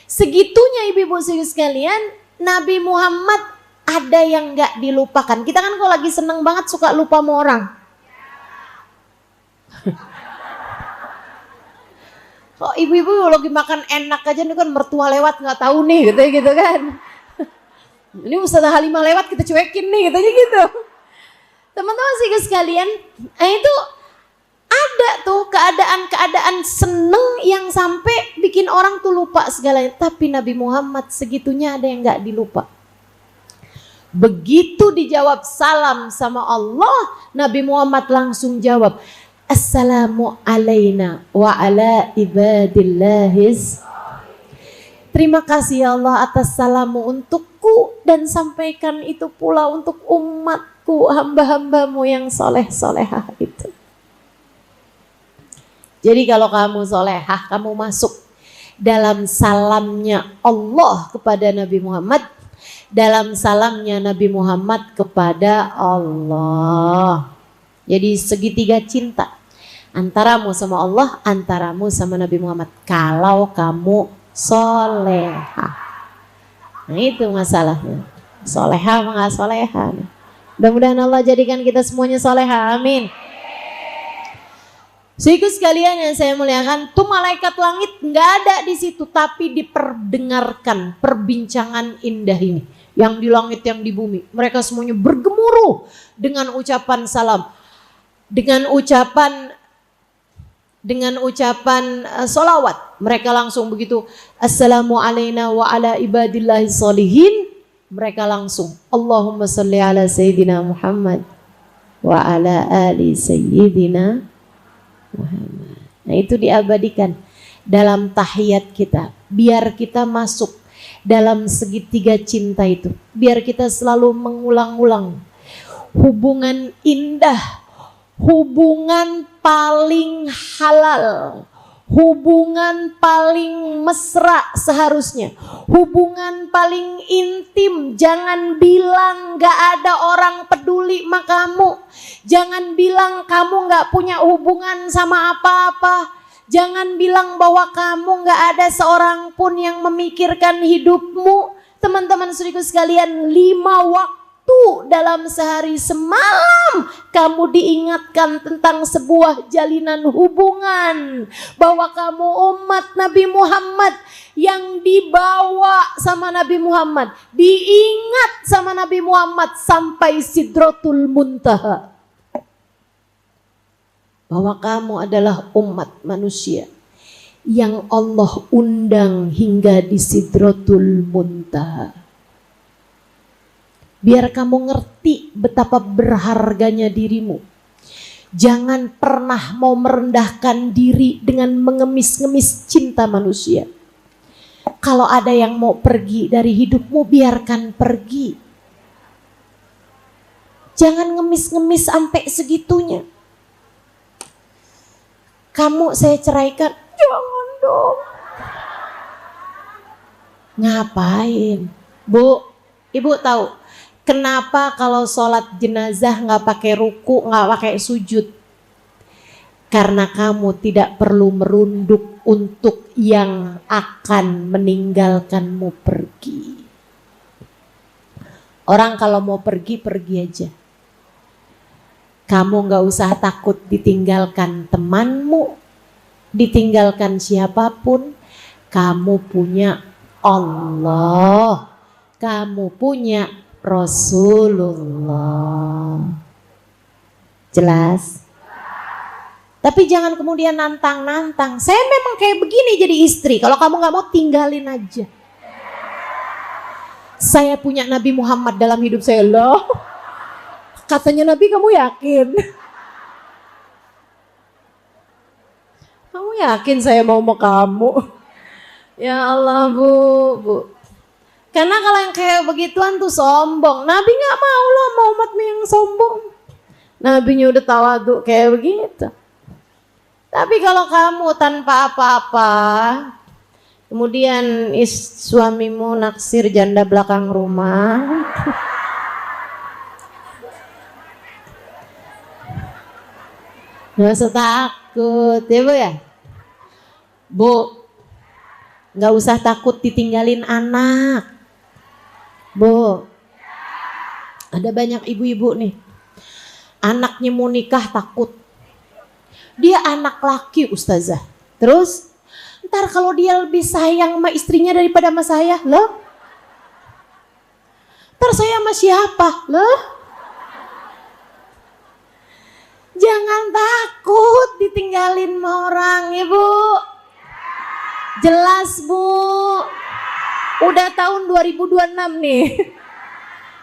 Segitunya ibu-ibu sekalian, Nabi Muhammad ada yang enggak dilupakan. Kita kan kalau lagi seneng banget suka lupa sama orang. Kok ibu-ibu lagi makan enak aja nih kan mertua lewat nggak tahu nih gitu kan. Ini Ustazah Halimah lewat kita cuekin nih katanya gitu. Teman-teman sih sekalian, itu ada tuh keadaan-keadaan seneng yang sampai bikin orang tuh lupa segalanya. Tapi Nabi Muhammad segitunya ada yang gak dilupa. Begitu dijawab salam sama Allah, Nabi Muhammad langsung jawab, Assalamu alaina wa ala ibadillahis. Terima kasih ya Allah atas salamu untukku dan sampaikan itu pula untuk umatku, hamba-hambamu yang soleh-solehah itu. Jadi kalau kamu solehah, kamu masuk dalam salamnya Allah kepada Nabi Muhammad, dalam salamnya Nabi Muhammad kepada Allah. Jadi segitiga cinta antaramu sama Allah, antaramu sama Nabi Muhammad. Kalau kamu solehah. Nah itu masalahnya. Solehah apa nggak solehah? Mudah-mudahan Allah jadikan kita semuanya solehah. Amin. Sehingga sekalian yang saya muliakan, tuh malaikat langit nggak ada di situ, tapi diperdengarkan perbincangan indah ini. Yang di langit, yang di bumi, mereka semuanya bergemuruh dengan ucapan salam, dengan ucapan solawat. Mereka langsung begitu, Assalamu alaina wa ala ibadillahi sholihin. Mereka langsung, Allahumma salli ala Sayyidina Muhammad wa ala ali Sayyidina Muhammad. Nah itu diabadikan dalam tahiyat kita, biar kita masuk dalam segitiga cinta itu, biar kita selalu mengulang-ulang hubungan indah, hubungan paling halal, hubungan paling mesra seharusnya, hubungan paling intim. Jangan bilang gak ada orang peduli sama kamu, jangan bilang kamu gak punya hubungan sama apa-apa, jangan bilang bahwa kamu gak ada seorang pun yang memikirkan hidupmu. Teman-teman saudaraku sekalian, 5 waktu dalam sehari semalam kamu diingatkan tentang sebuah jalinan hubungan, bahwa kamu umat Nabi Muhammad yang dibawa sama Nabi Muhammad, diingat sama Nabi Muhammad sampai Sidratul Muntaha, bahwa kamu adalah umat manusia yang Allah undang hingga di Sidratul Muntaha. Biar kamu ngerti betapa berharganya dirimu. Jangan pernah mau merendahkan diri dengan mengemis-ngemis cinta manusia. Kalau ada yang mau pergi dari hidupmu, biarkan pergi. Jangan ngemis-ngemis sampai segitunya. Kamu saya ceraikan, jangan dong. Ngapain? Bu, ibu tahu kenapa kalau sholat jenazah nggak pakai ruku, nggak pakai sujud? Karena kamu tidak perlu merunduk untuk yang akan meninggalkanmu pergi. Orang kalau mau pergi, pergi aja. Kamu nggak usah takut ditinggalkan temanmu, ditinggalkan siapapun. Kamu punya Allah, kamu punya Rasulullah. Jelas? Tapi jangan kemudian nantang-nantang. Saya memang kayak begini jadi istri. Kalau kamu gak mau, tinggalin aja. Saya punya Nabi Muhammad dalam hidup saya. Loh, katanya Nabi, kamu yakin? Kamu yakin saya mau sama kamu? Ya Allah, Bu. Karena kalau yang kayak begituan tuh sombong. Nabi gak mau loh mau umatmu yang sombong. Nabinya udah tawadhu kayak begitu. Tapi kalau kamu tanpa apa-apa, kemudian suamimu naksir janda belakang rumah, gak usah takut ya Bu ya. Bu, gak usah takut ditinggalin anak. Bu, ada banyak ibu-ibu nih, anaknya mau nikah takut. Dia anak laki ustazah. Terus, ntar kalau dia lebih sayang sama istrinya daripada sama saya, loh? Ntar saya sama siapa, loh? Jangan takut ditinggalin sama orang, Ibu. Jelas, Bu. Udah tahun 2026 nih.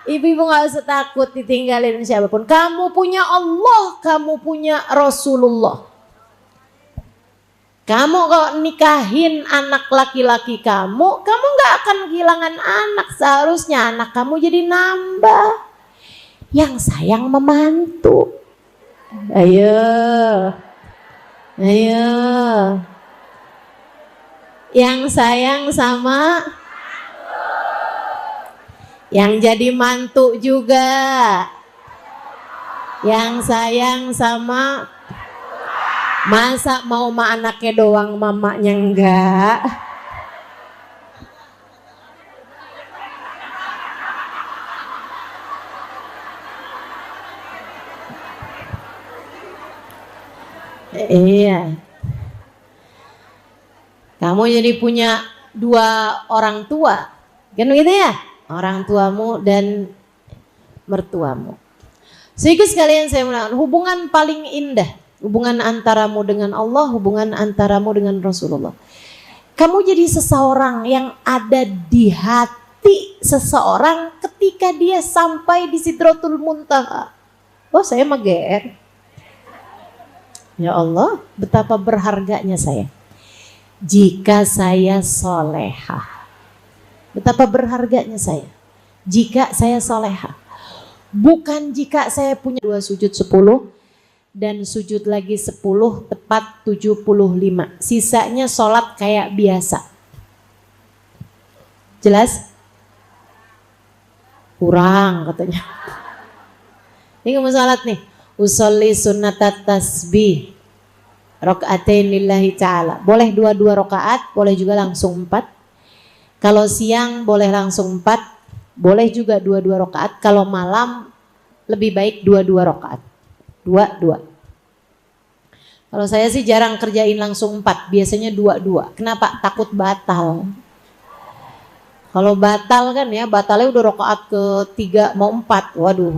Ibu-ibu gak usah takut ditinggalin siapapun. Kamu punya Allah, kamu punya Rasulullah. Kamu kalau nikahin anak laki-laki kamu gak akan kehilangan anak. Seharusnya anak kamu jadi nambah. Yang sayang memantu. Ayo. Yang sayang sama yang jadi mantu juga, yang sayang sama, masa mau sama anaknya doang, mamanya enggak? Iya. Kamu jadi punya dua orang tua, kan begitu ya? Orang tuamu dan mertuamu. Sehingga sekalian saya mengatakan hubungan paling indah, hubungan antaramu dengan Allah, hubungan antaramu dengan Rasulullah. Kamu jadi seseorang yang ada di hati seseorang ketika dia sampai di Sidratul Muntaha. Oh, saya mah GR. Ya Allah, betapa berharganya saya. Jika saya solehah. Betapa berharganya saya jika saya soleha. Bukan jika saya punya 2 sujud 10 dan sujud lagi 10 tepat 75. Sisanya sholat kayak biasa. Jelas? Kurang katanya. Ini kamu sholat nih. Usolli sunnatat tasbih rakaatain lillahi ta'ala. Boleh 2 rakaat, boleh juga langsung 4. Kalau siang boleh langsung 4, Boleh juga 2-2 rakaat. Kalau malam lebih baik 2-2 rakaat. 2-2. Kalau saya sih jarang kerjain langsung 4, biasanya 2-2. Kenapa? Takut batal. Kalau batal kan ya, batalnya udah rakaat ke-3 mau 4. Waduh,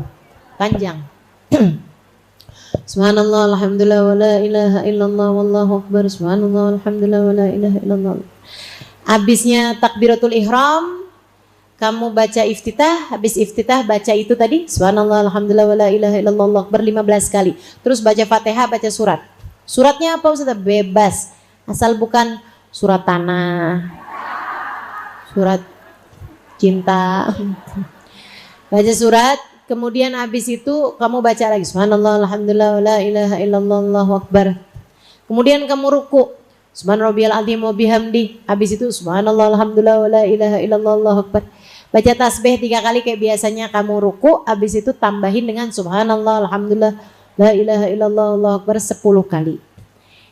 panjang. Subhanallah, alhamdulillah, wa la ilaha illallah, wallahu akbar. Subhanallah, alhamdulillah, wa la ilaha illallah. Habisnya takbiratul ihram, kamu baca iftitah, habis iftitah baca itu tadi, subhanallah, alhamdulillah, wa la ilaha illallah, wallahu akbar 15 kali. Terus baca Fatihah, baca surat. Suratnya apa Ustaz? Bebas. Asal bukan surat tanah, surat cinta. Baca surat, kemudian habis itu kamu baca lagi subhanallah, alhamdulillah, wa la ilaha illallah, wallahu akbar. Kemudian kamu ruku. Subhan rabbiyal azim wa bihamdi. Habis itu subhanallah, alhamdulillah, wa la ilaha illallah, wallahu akbar. Baca tasbih 3 kali kayak biasanya kamu ruku, habis itu tambahin dengan subhanallah, alhamdulillah, la ilaha illallah, wallahu akbar 10 kali.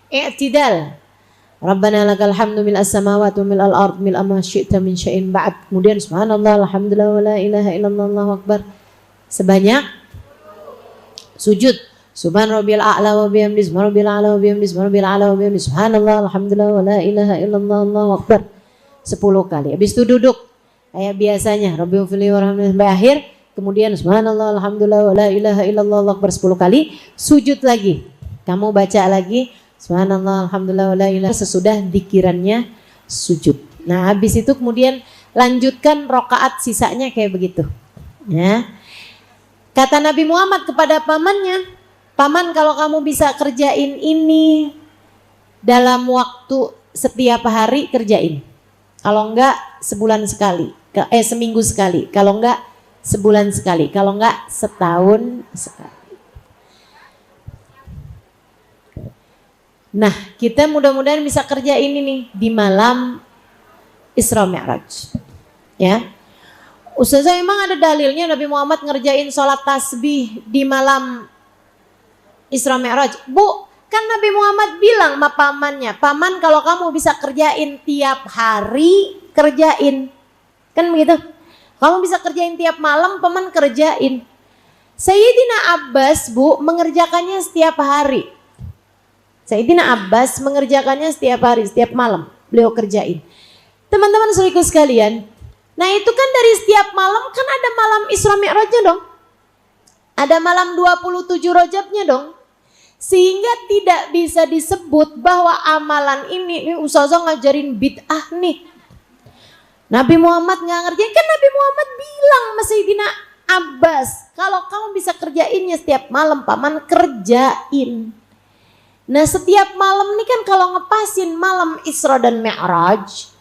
I'tidal. Rabbana lakal hamdu mil as-samawati wa mil al-ard mil ma syi'ta min syai'in ba'd. Kemudian subhanallah, alhamdulillah, wa la ilaha illallah, wallahu akbar sebanyak sujud. Subhan rabbiyal a'la wa bihamdi, subhan rabbiyal a'la wa bihamdi, subhan rabbiyal a'la wa bihamdi, subhanallah, alhamdulillah, wa la ilaha illallah, wallahu akbar 10 kali. Habis itu duduk kayak biasanya, Rabbighfirli warhamni sampai akhir. Kemudian subhanallah, alhamdulillah, wa la ilaha illallah, wallahu akbar 10 kali. Sujud lagi. Kamu baca lagi subhanallah, alhamdulillah, wa la ilaha sesudah dzikirannya sujud. Nah, habis itu kemudian lanjutkan rakaat sisanya kayak begitu. Ya. Kata Nabi Muhammad kepada pamannya, paman kalau kamu bisa kerjain ini dalam waktu setiap hari kerjain. Kalau enggak sebulan sekali, seminggu sekali. Kalau enggak sebulan sekali. Kalau enggak setahun sekali. Nah, kita mudah-mudahan bisa kerjain ini di malam Isra Mi'raj. Ya. Ustazah, emang ada dalilnya Nabi Muhammad ngerjain sholat tasbih di malam Isra Mi'raj? Bu, kan Nabi Muhammad bilang sama pamannya, paman kalau kamu bisa kerjain tiap hari, kerjain. Kan begitu? Kamu bisa kerjain tiap malam, paman kerjain. Sayyidina Abbas, Bu, mengerjakannya setiap hari. Sayyidina Abbas mengerjakannya setiap hari, setiap malam. Beliau kerjain. Teman-teman saudaraku sekalian, nah itu kan dari setiap malam kan ada malam Isra Mi'rajnya dong. Ada malam 27 Rajabnya dong. Sehingga tidak bisa disebut bahwa amalan ini ustazah ngajarin bid'ah nih. Nabi Muhammad nggak ngerjain, kan Nabi Muhammad bilang sama Sayyidina Abbas, kalau kamu bisa kerjainnya setiap malam, paman kerjain. Nah, setiap malam nih kan kalau ngepasin malam Isra dan Mi'raj,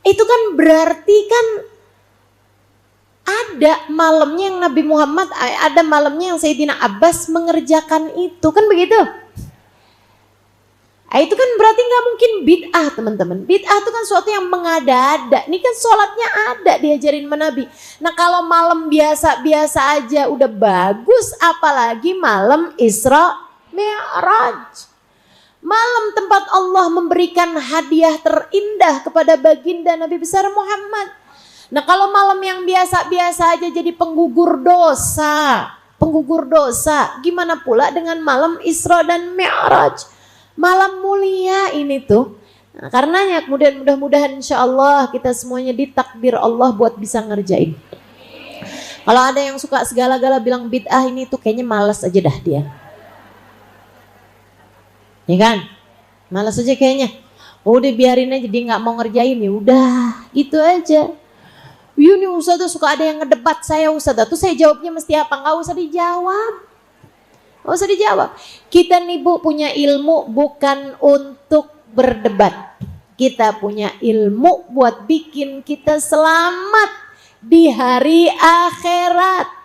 itu kan berarti kan ada malamnya yang Nabi Muhammad, ada malamnya yang Sayyidina Abbas mengerjakan itu, kan begitu? Itu kan berarti nggak mungkin bid'ah, teman-teman. Bid'ah itu kan sesuatu yang mengada-ada. Ini kan sholatnya ada diajarin sama Nabi. Nah, kalau malam biasa-biasa aja udah bagus, apalagi malam Isra Mi'raj. Malam tempat Allah memberikan hadiah terindah kepada baginda Nabi besar Muhammad. Nah, kalau malam yang biasa-biasa aja jadi penggugur dosa, gimana pula dengan malam Isra dan Mi'raj? Malam mulia ini tuh. Nah, karenanya kemudian mudah-mudahan insya Allah kita semuanya ditakdir Allah buat bisa ngerjain. Kalau ada yang suka segala-gala bilang bid'ah ini tuh kayaknya malas aja dah dia. Ya kan? Malas aja kayaknya. Udah biarin aja, dia nggak mau ngerjain, ya udah itu aja. Ini Ustazah suka ada yang ngedebat saya Ustazah, tuh saya jawabnya mesti apa? Nggak usah dijawab. Nggak usah dijawab. Kita nih Bu punya ilmu bukan untuk berdebat. Kita punya ilmu buat bikin kita selamat di hari akhirat.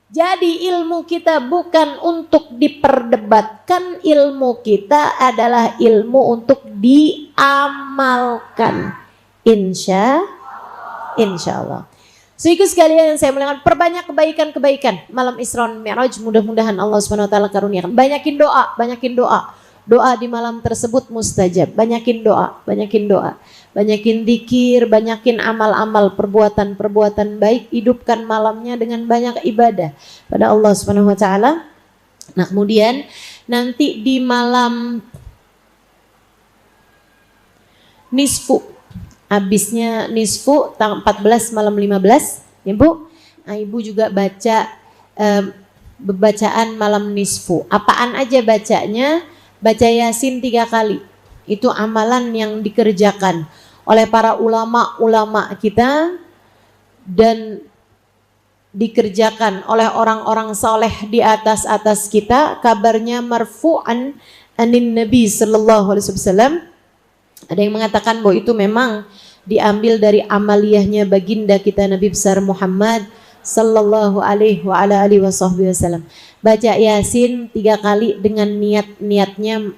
Jadi ilmu kita bukan untuk diperdebatkan, ilmu kita adalah ilmu untuk diamalkan. Insya Allah. Saudaraku sekalian, saya melihat perbanyak kebaikan-kebaikan malam Isra dan Mi'raj. Mudah-mudahan Allah Subhanahu wa taala karuniakan. Banyakin doa. Doa di malam tersebut mustajab. Banyakin doa, banyakin doa. Banyakin zikir, banyakin amal-amal, perbuatan-perbuatan baik, hidupkan malamnya dengan banyak ibadah pada Allah Subhanahu wa taala. Nah, kemudian nanti di malam nisfu, habisnya nisfu tanggal 14 malam 15, ya Bu. Nah, Ibu juga baca bacaan malam nisfu. Apaan aja bacanya? Baca Yasin 3 kali. Itu amalan yang dikerjakan oleh para ulama-ulama kita dan dikerjakan oleh orang-orang soleh di atas kita. Kabarnya marfu'an anin Nabi sallallahu alaihi wasallam. Ada yang mengatakan bahwa itu memang diambil dari amaliyahnya baginda kita Nabi besar Muhammad sallallahu alaihi wa ala alihi wasallam. Baca Yasin 3 kali dengan niatnya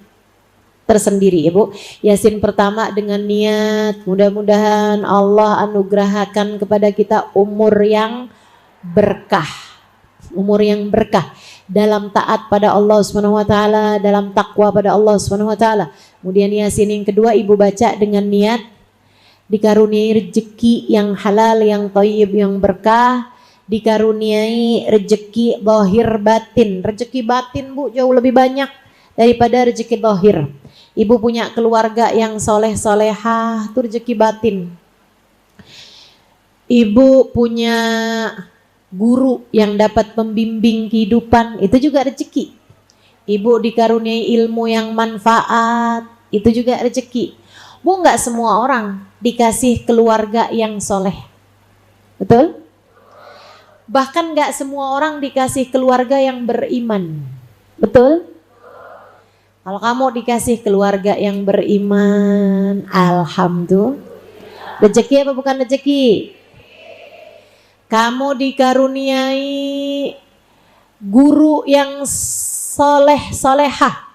tersendiri, Ibu. Yasin pertama dengan niat mudah-mudahan Allah anugerahkan kepada kita umur yang berkah. Umur yang berkah dalam taat pada Allah Subhanahu wa taala, dalam takwa pada Allah Subhanahu wa taala. Kemudian Yasin yang kedua Ibu baca dengan niat dikaruniai rezeki yang halal, yang thayyib, yang berkah, dikaruniai rezeki zahir batin. Rezeki batin, Bu, jauh lebih banyak daripada rezeki zahir. Ibu punya keluarga yang soleh-solehah, itu rezeki batin. Ibu punya guru yang dapat membimbing kehidupan, itu juga rezeki. Ibu dikaruniai ilmu yang manfaat, itu juga rezeki. Bu, nggak semua orang dikasih keluarga yang soleh, betul? Bahkan nggak semua orang dikasih keluarga yang beriman, betul? Kalau kamu dikasih keluarga yang beriman, alhamdulillah. Rezeki apa bukan rezeki? Kamu dikaruniai guru yang soleh-solehah,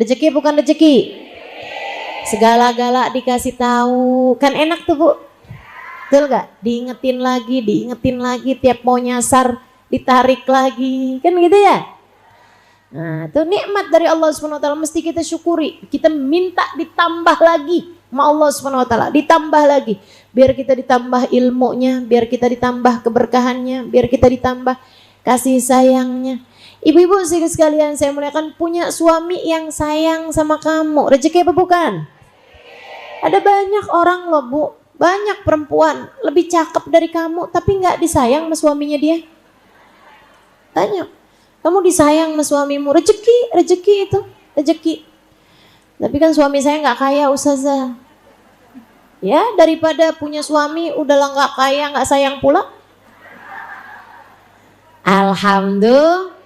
rezeki bukan rezeki? Segala-gala dikasih tahu, kan enak tuh, Bu. Betul gak? Diingetin lagi, tiap mau nyasar ditarik lagi, kan gitu ya? Nah, itu nikmat dari Allah Subhanahu wa taala, mesti kita syukuri. Kita minta ditambah lagi sama Allah Subhanahu wa taala, ditambah lagi. Biar kita ditambah ilmunya, biar kita ditambah keberkahannya, biar kita ditambah kasih sayangnya. Ibu-ibu sekalian saya muliakan, punya suami yang sayang sama kamu, rezeki apa bukan? Ada banyak orang loh, Bu, banyak perempuan lebih cakep dari kamu tapi nggak disayang sama suaminya dia. Banyak. Kamu disayang sama suamimu, rezeki itu, rezeki. Tapi kan suami saya nggak kaya, Ustazah. Ya, daripada punya suami udahlah nggak kaya, nggak sayang pula. Alhamdulillah.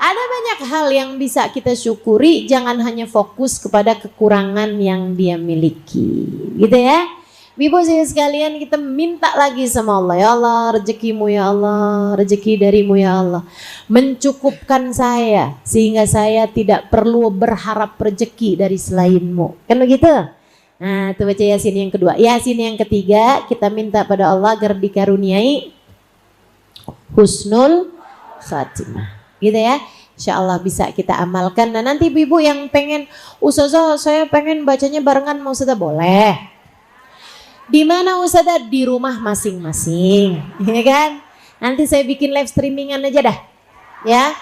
Ada banyak hal yang bisa kita syukuri, jangan hanya fokus kepada kekurangan yang dia miliki. Gitu ya. Ibu sekalian, kita minta lagi sama Allah, ya Allah, rezekimu ya Allah, rezeki darimu ya Allah, mencukupkan saya sehingga saya tidak perlu berharap rezeki dari selainmu, kan begitu? Nah, itu baca Yasin yang kedua. Yasin yang ketiga, kita minta pada Allah agar dikaruniai husnul khatimah, gitu ya. Insya Allah bisa kita amalkan. Nah, nanti ibu yang pengen, Ustazah saya pengen bacanya barengan, mau Ustazah, boleh. Di mana Ustazah? Di rumah masing-masing, ya kan? Nanti saya bikin live streamingan aja dah, ya.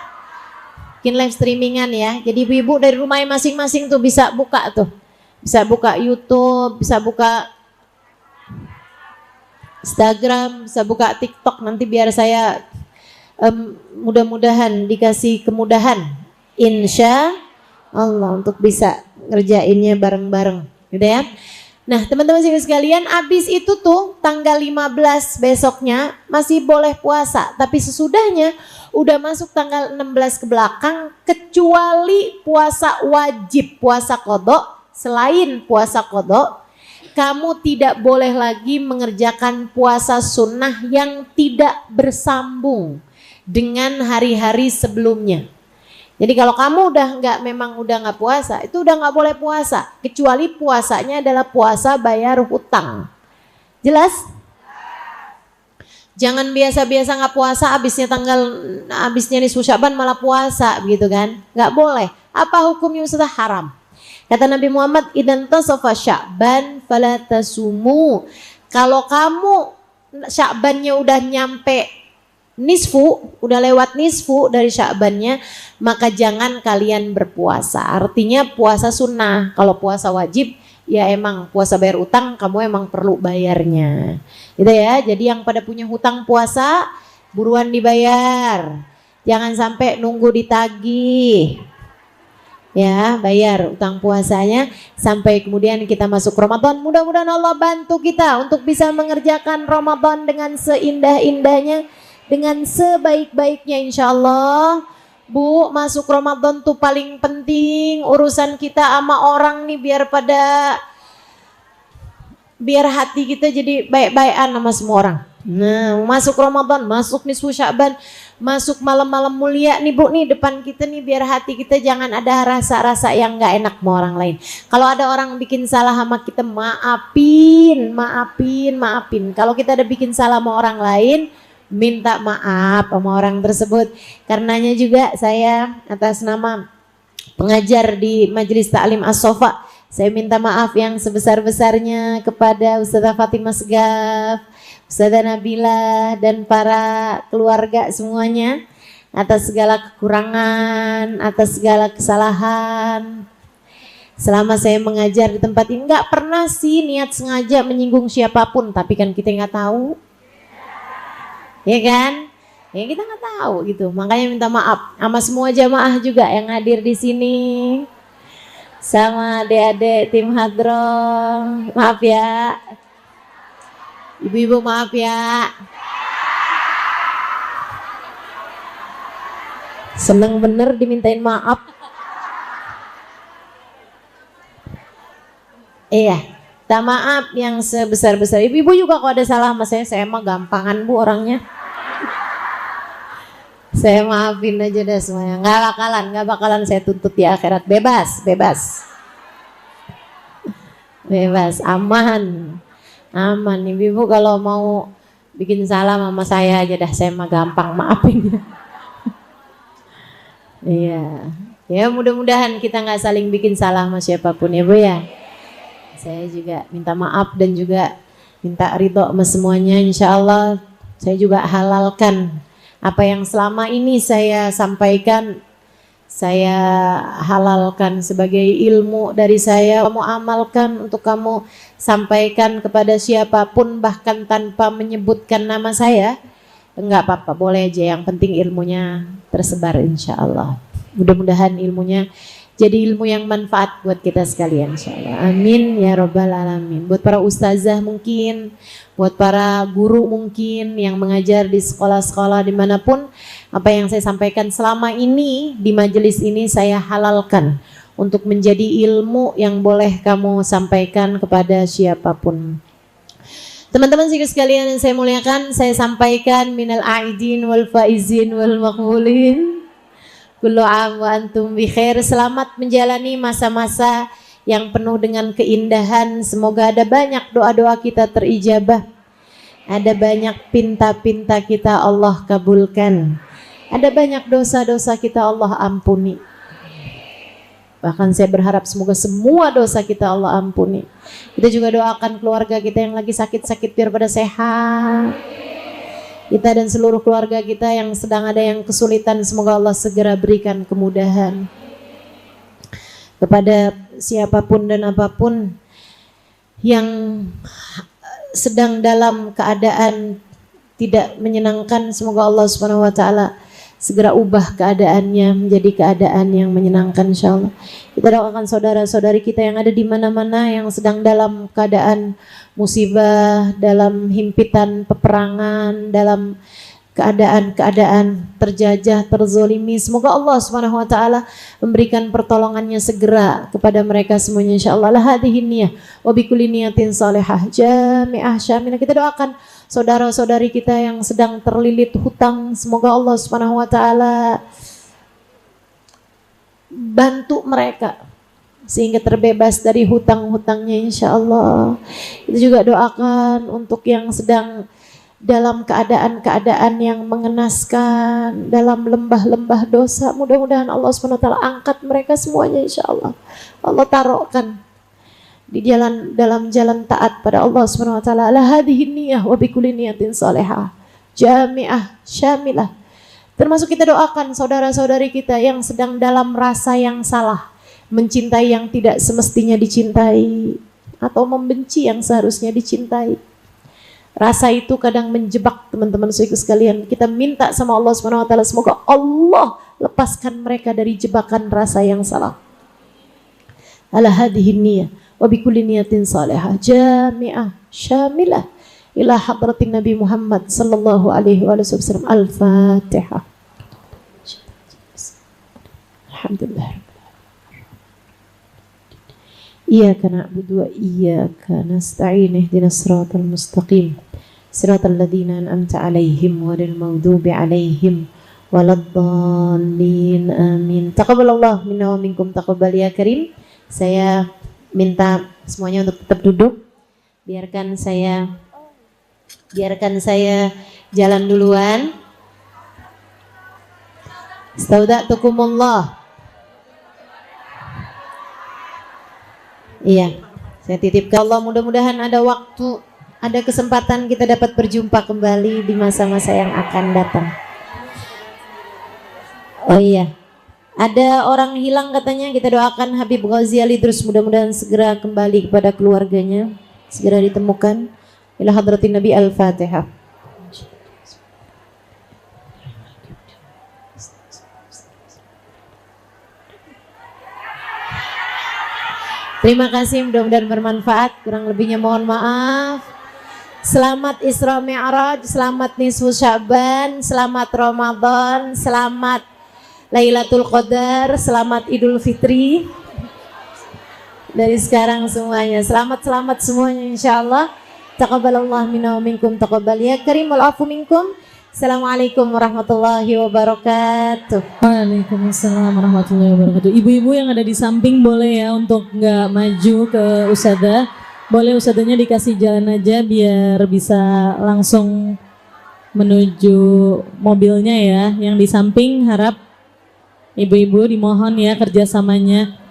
Bikin live streamingan ya. Jadi ibu-ibu dari rumah masing-masing tuh bisa buka tuh, bisa buka YouTube, bisa buka Instagram, bisa buka TikTok. Nanti biar saya mudah-mudahan dikasih kemudahan, insya Allah, untuk bisa ngerjainnya bareng-bareng, gitu ya. Nah, teman-teman sekalian, abis itu tuh tanggal 15 besoknya masih boleh puasa, tapi sesudahnya udah masuk tanggal 16 ke belakang, kecuali puasa wajib, puasa qadha. Selain puasa qadha, kamu tidak boleh lagi mengerjakan puasa sunnah yang tidak bersambung dengan hari-hari sebelumnya. Jadi kalau kamu memang udah nggak puasa, itu udah nggak boleh puasa, kecuali puasanya adalah puasa bayar hutang. Jelas? Jangan biasa-biasa nggak puasa, abisnya nisfu Sya'ban malah puasa, begitu kan? Nggak boleh. Apa hukumnya Ustazah? Haram. Kata Nabi Muhammad, idan tasafa Sya'ban fala tasumu. Kalau kamu Sya'bannya udah nyampe nisfu, udah lewat nisfu dari Sya'bannya, maka jangan kalian berpuasa. Artinya puasa sunnah. Kalau puasa wajib, ya emang puasa bayar utang, kamu emang perlu bayarnya. Gitu ya. Jadi yang pada punya hutang puasa, buruan dibayar. Jangan sampai nunggu ditagih. Ya, bayar utang puasanya sampai kemudian kita masuk Ramadan. Mudah-mudahan Allah bantu kita untuk bisa mengerjakan Ramadan dengan seindah-indahnya, dengan sebaik-baiknya insya Allah. Bu, masuk Ramadan tuh paling penting. Urusan kita sama orang nih biar hati kita jadi baik-baikan sama semua orang. Nah, masuk Ramadan, masuk nisfu Sya'ban, masuk malam-malam mulia nih Bu, nih depan kita nih, biar hati kita jangan ada rasa-rasa yang gak enak sama orang lain. Kalau ada orang bikin salah sama kita, maafin. Kalau kita ada bikin salah sama orang lain, minta maaf sama orang tersebut. Karenanya juga saya atas nama pengajar di Majelis Ta'lim As-Sofa, saya minta maaf yang sebesar-besarnya kepada Ustazah Fatimah Segaf, Ustazah Nabila, dan para keluarga semuanya atas segala kekurangan, atas segala kesalahan. Selama saya mengajar di tempat ini nggak pernah sih niat sengaja menyinggung siapapun, tapi kan kita nggak tahu, ya kan? Ya kita nggak tahu gitu. Makanya minta maaf sama semua jamaah juga yang hadir di sini, sama adik-adik tim hadroh. Maaf ya. Ibu-ibu maaf ya. Seneng bener dimintain maaf. Iya, minta maaf yang sebesar-besar. Ibu-ibu juga kalau ada salah sama saya mah gampangan Bu orangnya. Saya maafin aja deh semuanya. Nggak bakalan saya tuntut di akhirat. Bebas, aman. Ibu kalau mau bikin salah sama saya aja dah, saya mah gampang maafin. Iya, ya mudah-mudahan kita nggak saling bikin salah sama siapapun ya Bu ya. Saya juga minta maaf dan juga minta ridho sama semuanya. Insya Allah saya juga halalkan apa yang selama ini saya sampaikan, saya halalkan sebagai ilmu dari saya. Kamu amalkan untuk kamu sampaikan kepada siapapun, bahkan tanpa menyebutkan nama saya. Enggak apa-apa, boleh aja, yang penting ilmunya tersebar insya Allah. Mudah-mudahan ilmunya jadi ilmu yang manfaat buat kita sekalian insya Allah. Amin ya robbal alamin. Buat para ustazah mungkin, buat para guru mungkin yang mengajar di sekolah-sekolah dimanapun, apa yang saya sampaikan selama ini di majelis ini saya halalkan untuk menjadi ilmu yang boleh kamu sampaikan kepada siapapun. Teman-teman sekalian yang saya muliakan, saya sampaikan minal aidin wal faizin wal maqbulin. Kullu am wa antum bi khair. Selamat menjalani masa-masa yang penuh dengan keindahan. Semoga ada banyak doa-doa kita terijabah. Ada banyak pinta-pinta kita Allah kabulkan. Ada banyak dosa-dosa kita Allah ampuni. Bahkan saya berharap semoga semua dosa kita Allah ampuni. Kita juga doakan keluarga kita yang lagi sakit-sakit biar pada sehat. Kita dan seluruh keluarga kita yang sedang ada yang kesulitan, semoga Allah segera berikan kemudahan. Kepada siapapun dan apapun yang sedang dalam keadaan tidak menyenangkan, semoga Allah Subhanahu wa taala segera ubah keadaannya menjadi keadaan yang menyenangkan insyaallah. Kita doakan saudara-saudari kita yang ada di mana-mana yang sedang dalam keadaan musibah, dalam himpitan peperangan, dalam keadaan-keadaan terjajah, terzolimi. Semoga Allah Subhanahu wa taala memberikan pertolongannya segera kepada mereka semuanya insyaallah. La hadhihi niyyah wa bi kulli niyatin salihah jami'ah syamilah. Kita doakan saudara-saudari kita yang sedang terlilit hutang, semoga Allah Subhanahu wa taala bantu mereka sehingga terbebas dari hutang-hutangnya insyaallah. Kita juga doakan untuk yang sedang dalam keadaan-keadaan yang mengenaskan, dalam lembah-lembah dosa. Mudah-mudahan Allah SWT angkat mereka semuanya, insya Allah. Allah taruhkan di dalam jalan taat pada Allah SWT. Ala hadhihi niyah wa bikulli niyatin salihah, jami'ah, syamilah. Termasuk kita doakan saudara-saudari kita yang sedang dalam rasa yang salah, mencintai yang tidak semestinya dicintai, atau membenci yang seharusnya dicintai. Rasa itu kadang menjebak teman-teman sekalian. Kita minta sama Allah SWT, semoga Allah lepaskan mereka dari jebakan rasa yang salah. Ala hadhihi niyah wa bikulli niyatin salihah, jami'ah, syamilah, ila hadratin Nabi Muhammad sallallahu alaihi wasallam. Al-Fatihah. Alhamdulillah. Iyyaka na'budu wa iyyaka nasta'in, ihdinas siratal mustaqim, siratal ladzina an'amta 'alaihim ghairil maghdubi 'alaihim waladdallin. Amin. Taqabbalallahu minna wa minkum, taqabbal ya karim. Saya minta semuanya untuk tetap duduk. Biarkan saya jalan duluan. Astaudatukumullah. Iya, saya titipkan Allah, mudah-mudahan ada waktu, ada kesempatan kita dapat berjumpa kembali di masa-masa yang akan datang. Oh iya, ada orang hilang katanya, kita doakan Habib Ghazali terus mudah-mudahan segera kembali kepada keluarganya, segera ditemukan. Ila hadratin Nabi. Al-Fatihah. Terima kasih, mudah-mudahan bermanfaat. Kurang lebihnya mohon maaf. Selamat Isra Mi'raj, selamat Nisfu Sya'ban, selamat Ramadan, selamat Lailatul Qadar, selamat Idul Fitri. Dari sekarang semuanya, selamat semuanya insyaallah. Taqabbalallahu minna wa minkum, taqabbal ya karim, wal afu minkum. Assalamualaikum warahmatullahi wabarakatuh. Waalaikumsalam warahmatullahi wabarakatuh. Ibu-ibu yang ada di samping boleh ya untuk nggak maju ke ustadzah. Boleh ustadzahnya dikasih jalan aja biar bisa langsung menuju mobilnya ya. Yang di samping harap ibu-ibu dimohon ya kerjasamanya.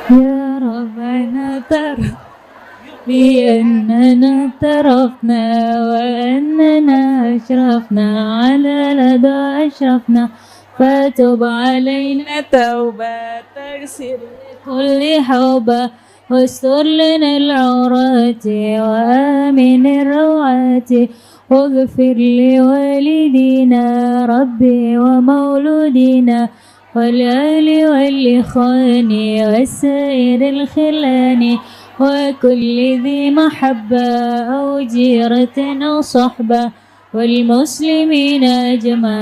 يا ربنا اعترف بأننا اعترفنا وأننا أشرفنا على لدى أشرفنا فتب علينا توبة تغسل كل حوبة واستر لنا العورات وآمن الروعات واغفر لوالدينا ربي ومولودينا والآل والإخوان والسائر الخلان وكل ذي محبة أو جيرة أو صحبة والمسلمين أجمع.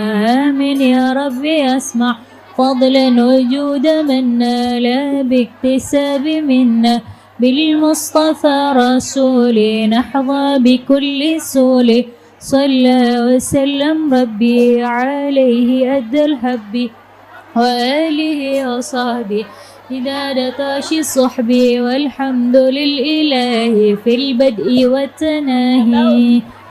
آمين يا ربي أسمع فضلا وجود منا لا باكتساب منا بالمصطفى رسولي نحظى بكل سول صلى وسلم ربي عليه أدى الحب وآله وصحبه إذا طاش صحبي والحمد للإله في البدء والتناهي.